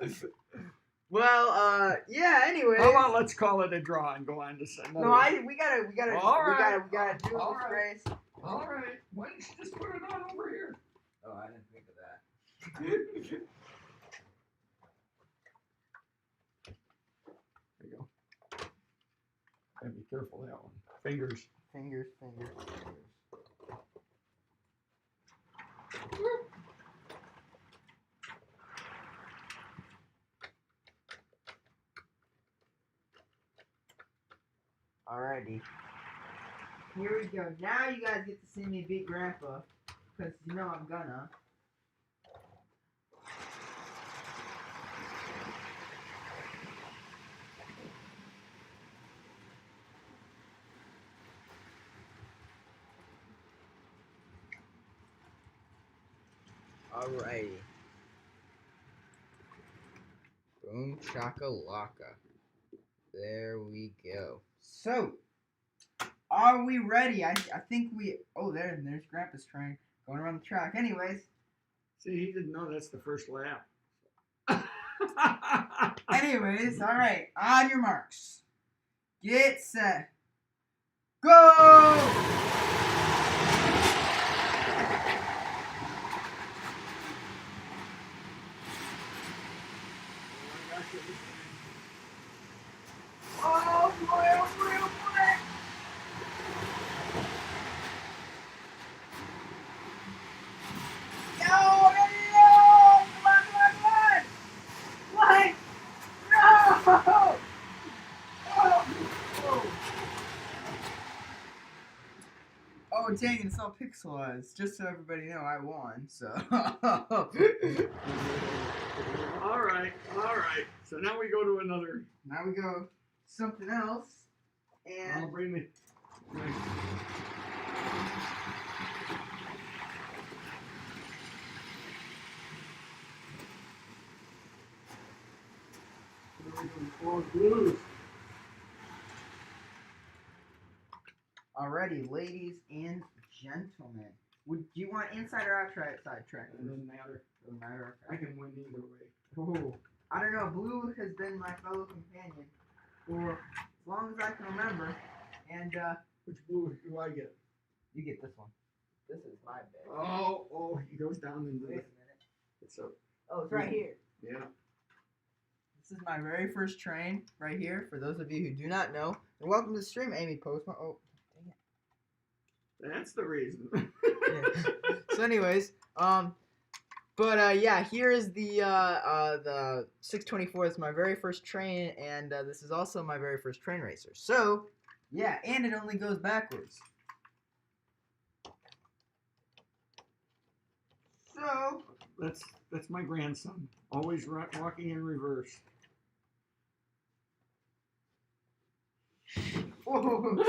Well, yeah. Anyway, how about let's call it a draw and go on to another. No, we gotta do All this right. race. All right. Why don't you just put it on over here? Oh, I didn't think of that. There you go. Gotta be careful of that one. Fingers. Fingers. Alrighty. Here we go. Now you guys get to see me beat Grandpa. Because you know I'm gonna. Alrighty. Boom shakalaka. There we go. So, are we ready? I think we... Oh, there's Grandpa's train going around the track. Anyways. See, he didn't know that's the first lap. Anyways, alright. On your marks. Get set. Go! Oh boy, oh boy, oh boy! No! Come on! What? No! Oh, dang, it's all pixelized. Just so everybody know, I won, so... All right. So now we go to another... Now we go something else, and... I'll bring the... Blues. Alrighty, ladies and gentlemen. Do you want inside or outside track? It doesn't matter. Doesn't matter. I can win either way. Oh, I don't know. Blue has been my fellow companion for as long as I can remember. And Which blue do I get? you get this one. This is my bed. Oh, he goes down into Wait a the... minute. It's a... Oh, it's right here. Yeah. This is my very first train right here. For those of you who do not know, and welcome to the stream, Amy Postma. Oh, dang it. That's the reason. Yeah. So, anyways, yeah, here is the 624. It's my very first train, and this is also my very first train racer. So, yeah, and it only goes backwards. So, That's my grandson. Always walking in reverse. whoa.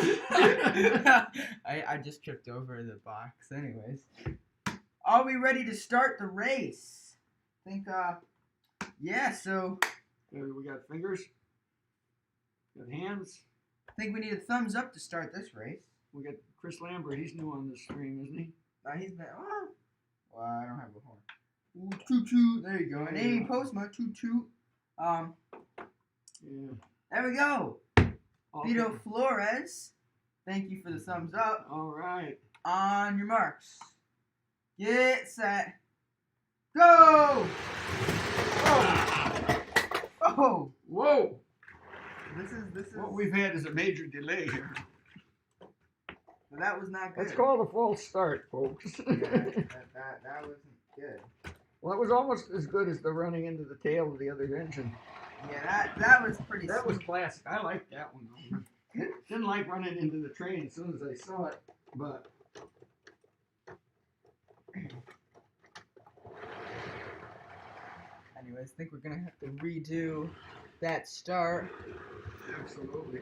I just tripped over the box. Anyways, are we ready to start the race? I think, yeah, so... We got fingers. Got hands. I think we need a thumbs up to start this race. We got Chris Lambert. He's new on the stream, isn't he? He's been... well, I don't have a horn. Ooh, toot toot. There you go. And Amy Postma, toot toot. Yeah. There we go. Okay. Vito Flores, thank you for the thumbs up. All right. On your marks. Get set. Go! Oh! Whoa! This is... What we've had is a major delay here. But that was not good. That's called a false start, folks. Yeah, that wasn't good. Well, it was almost as good as the running into the tail of the other engine. Yeah, that was pretty. That was classic. I liked that one. Didn't like running into the train as soon as I saw it, but. Anyways, I think we're gonna have to redo that start. Absolutely.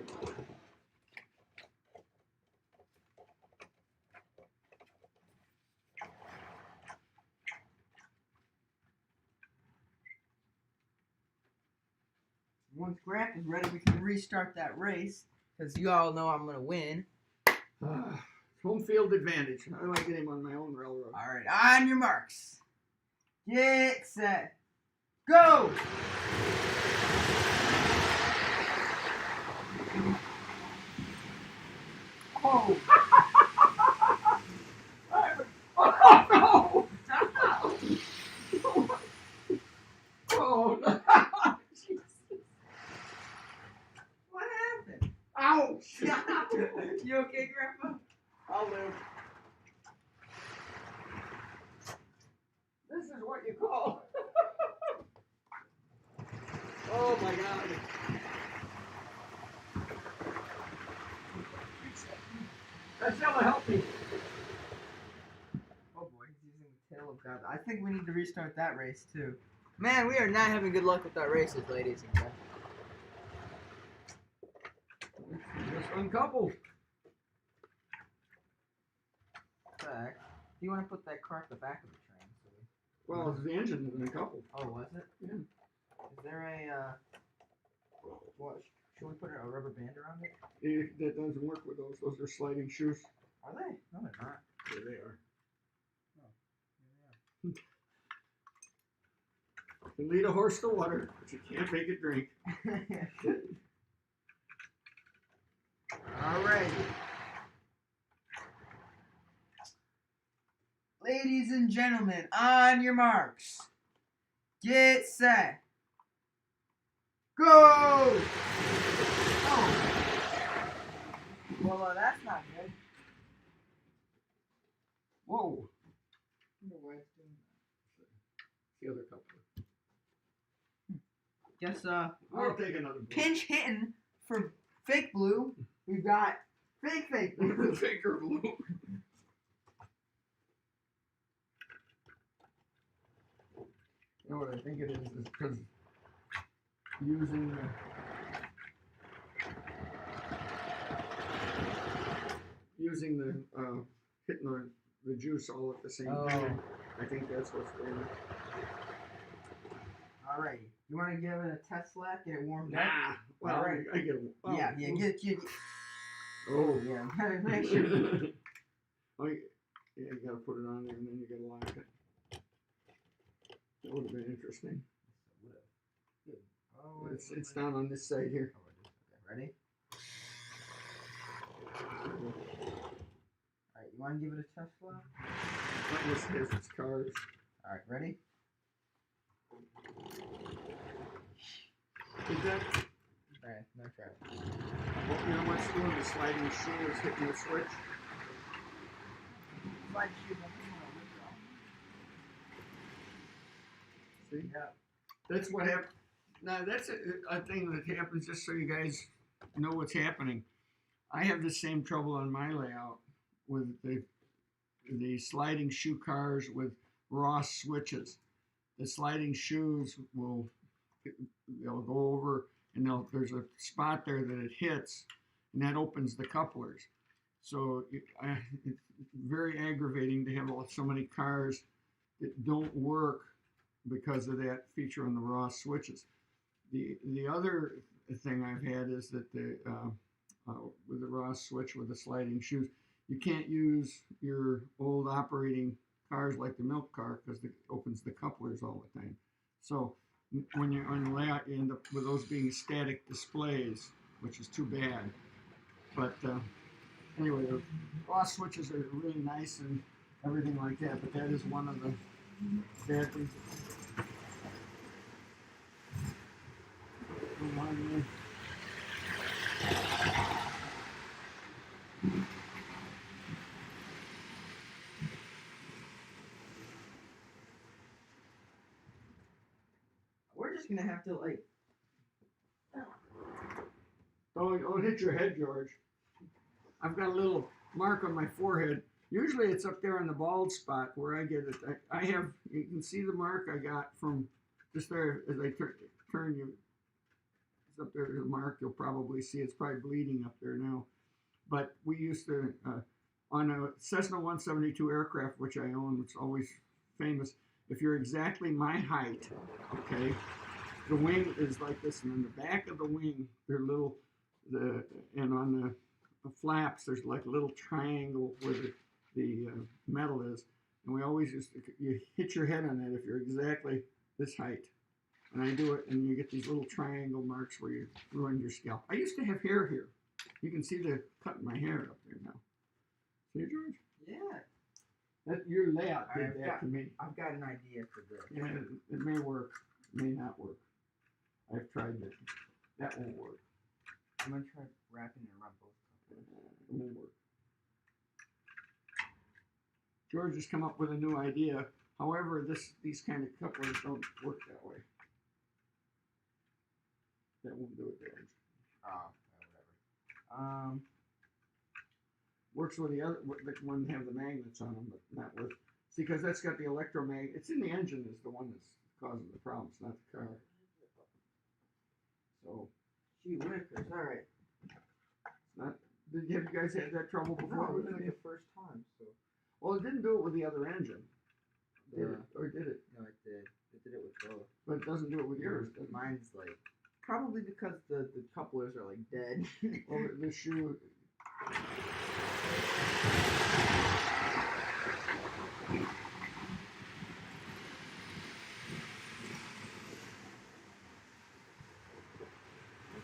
Once Grant is ready, we can restart that race because you all know I'm gonna win. Home field advantage. I like getting on my own railroad. All right, on your marks, get set, go! Oh! Oh no! Oh no! What happened? Ouch! You okay, Grandpa? I'll live. This is what you call. Oh my God. That's hella healthy. Oh boy, he's using the tail of God. I think we need to restart that race too. Man, we are not having good luck with our races, ladies and gentlemen. Just uncoupled. Back. Do you want to put that car at the back of the train? So Well, the engine isn't uncoupled. Oh, was it? Yeah. Is there a, what, should we put a rubber band around it? That doesn't work with those. Those are sliding shoes. Are they? No, they're not. There they are. Oh, You can lead a horse to water, but you can't make it drink. All right. Ladies and gentlemen, on your marks, get set, go! Oh. Well, that's not good. Whoa. I wonder why it's doing The other couple. that. Guess, I'll take another blue. pinch hitting for fake blue. We've got fake blue. Faker blue. You know what I think it is because using the hitting the juice all at the same time. I think that's what's going on. Alrighty. You want to give it a test lap, get it warmed up? Nah. Well, Alright. I get it. Oh. Yeah, get. Oh. Yeah, make sure. Oh, yeah, you gotta put it on there and then you gotta lock it. That would have been interesting. Oh, It's down on this side here. Okay, ready? Alright, you want to give it a test lap? This has its cars. Alright, ready? Is that? Alright, no try. Well, you know what's doing? The sliding shoe is hitting the switch. See? Yeah. That's what happened. Now, that's a thing that happens just so you guys know what's happening. I have the same trouble on my layout with the sliding shoe cars with Ross switches. The sliding shoes they'll go over and there's a spot there that it hits and that opens the couplers. So it's very aggravating to have so many cars that don't work because of that feature on the Ross switches. The other thing I've had is that with the Ross switch with the sliding shoes, you can't use your old operating cars like the milk car because it opens the couplers all the time. So when you're on the layout, you end up with those being static displays, which is too bad. But anyway, the Ross switches are really nice and everything like that, but that is one of the bad things. Remind me. 1, gonna have to like. Don't hit your head, George. I've got a little mark on my forehead. Usually it's up there on the bald spot where I get it. I have, you can see the mark I got from just there as I turn you. It's up there, the mark. You'll probably see it's probably bleeding up there now. But we used to, on a Cessna 172 aircraft, which I own, it's always famous, if you're exactly my height, okay, the wing is like this, and in the back of the wing, they're little, and on the flaps, there's like a little triangle where the metal is, and we always used to, you hit your head on that if you're exactly this height, and I do it, and you get these little triangle marks where you ruined your scalp. I used to have hair here. You can see the cut in my hair up there now. See, George? Yeah. That your layout did that to me. I've got an idea for this. Yeah, it may work, may not work. I've tried it. That won't work. I'm gonna try wrapping it around both. It won't work. George has come up with a new idea. However, these kind of couplers don't work that way. That won't do it, George. Whatever. Works with the other, the one that have the magnets on them, but not with. See, because that's got the electromagnet. It's in the engine is the one that's causing the problems, not the car. So. Gee whickers, all right. It's not. Have you guys had that trouble before? No, it was like the first time. So. Well, it didn't do it with the other engine. Did it? Or did it? No, it did. It did it with both. But it doesn't do it with yours. Does it? Mine's like probably because the couplers are like dead. Well, the shoe.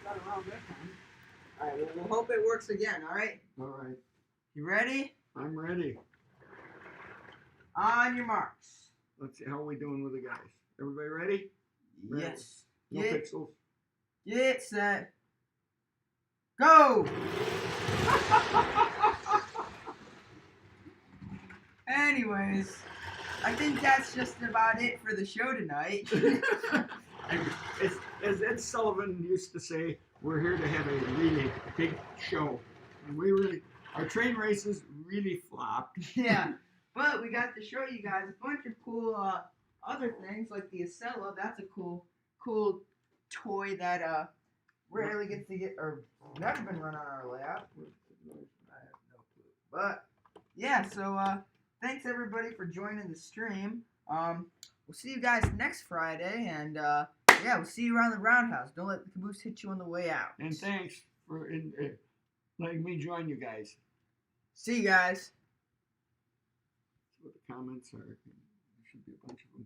Got around that time. All right. Well, we'll hope it works again. All right. All right. You ready? I'm ready. On your marks. Let's see how are we doing with the guys. Everybody ready? Yes. No pixels. Get set. Go. Anyways, I think that's just about it for the show tonight. As Ed Sullivan used to say, we're here to have a really big show. And our train races really flopped. Yeah, but we got to show you guys a bunch of cool other things, like the Acela. That's a cool toy that rarely gets to get, or never been run on our layout. I have no clue. But, yeah, so thanks everybody for joining the stream. We'll see you guys next Friday, and yeah, we'll see you around the roundhouse. Don't let the caboose hit you on the way out. And thanks for letting me join you guys. See you guys. See what the comments are. There should be a bunch of them.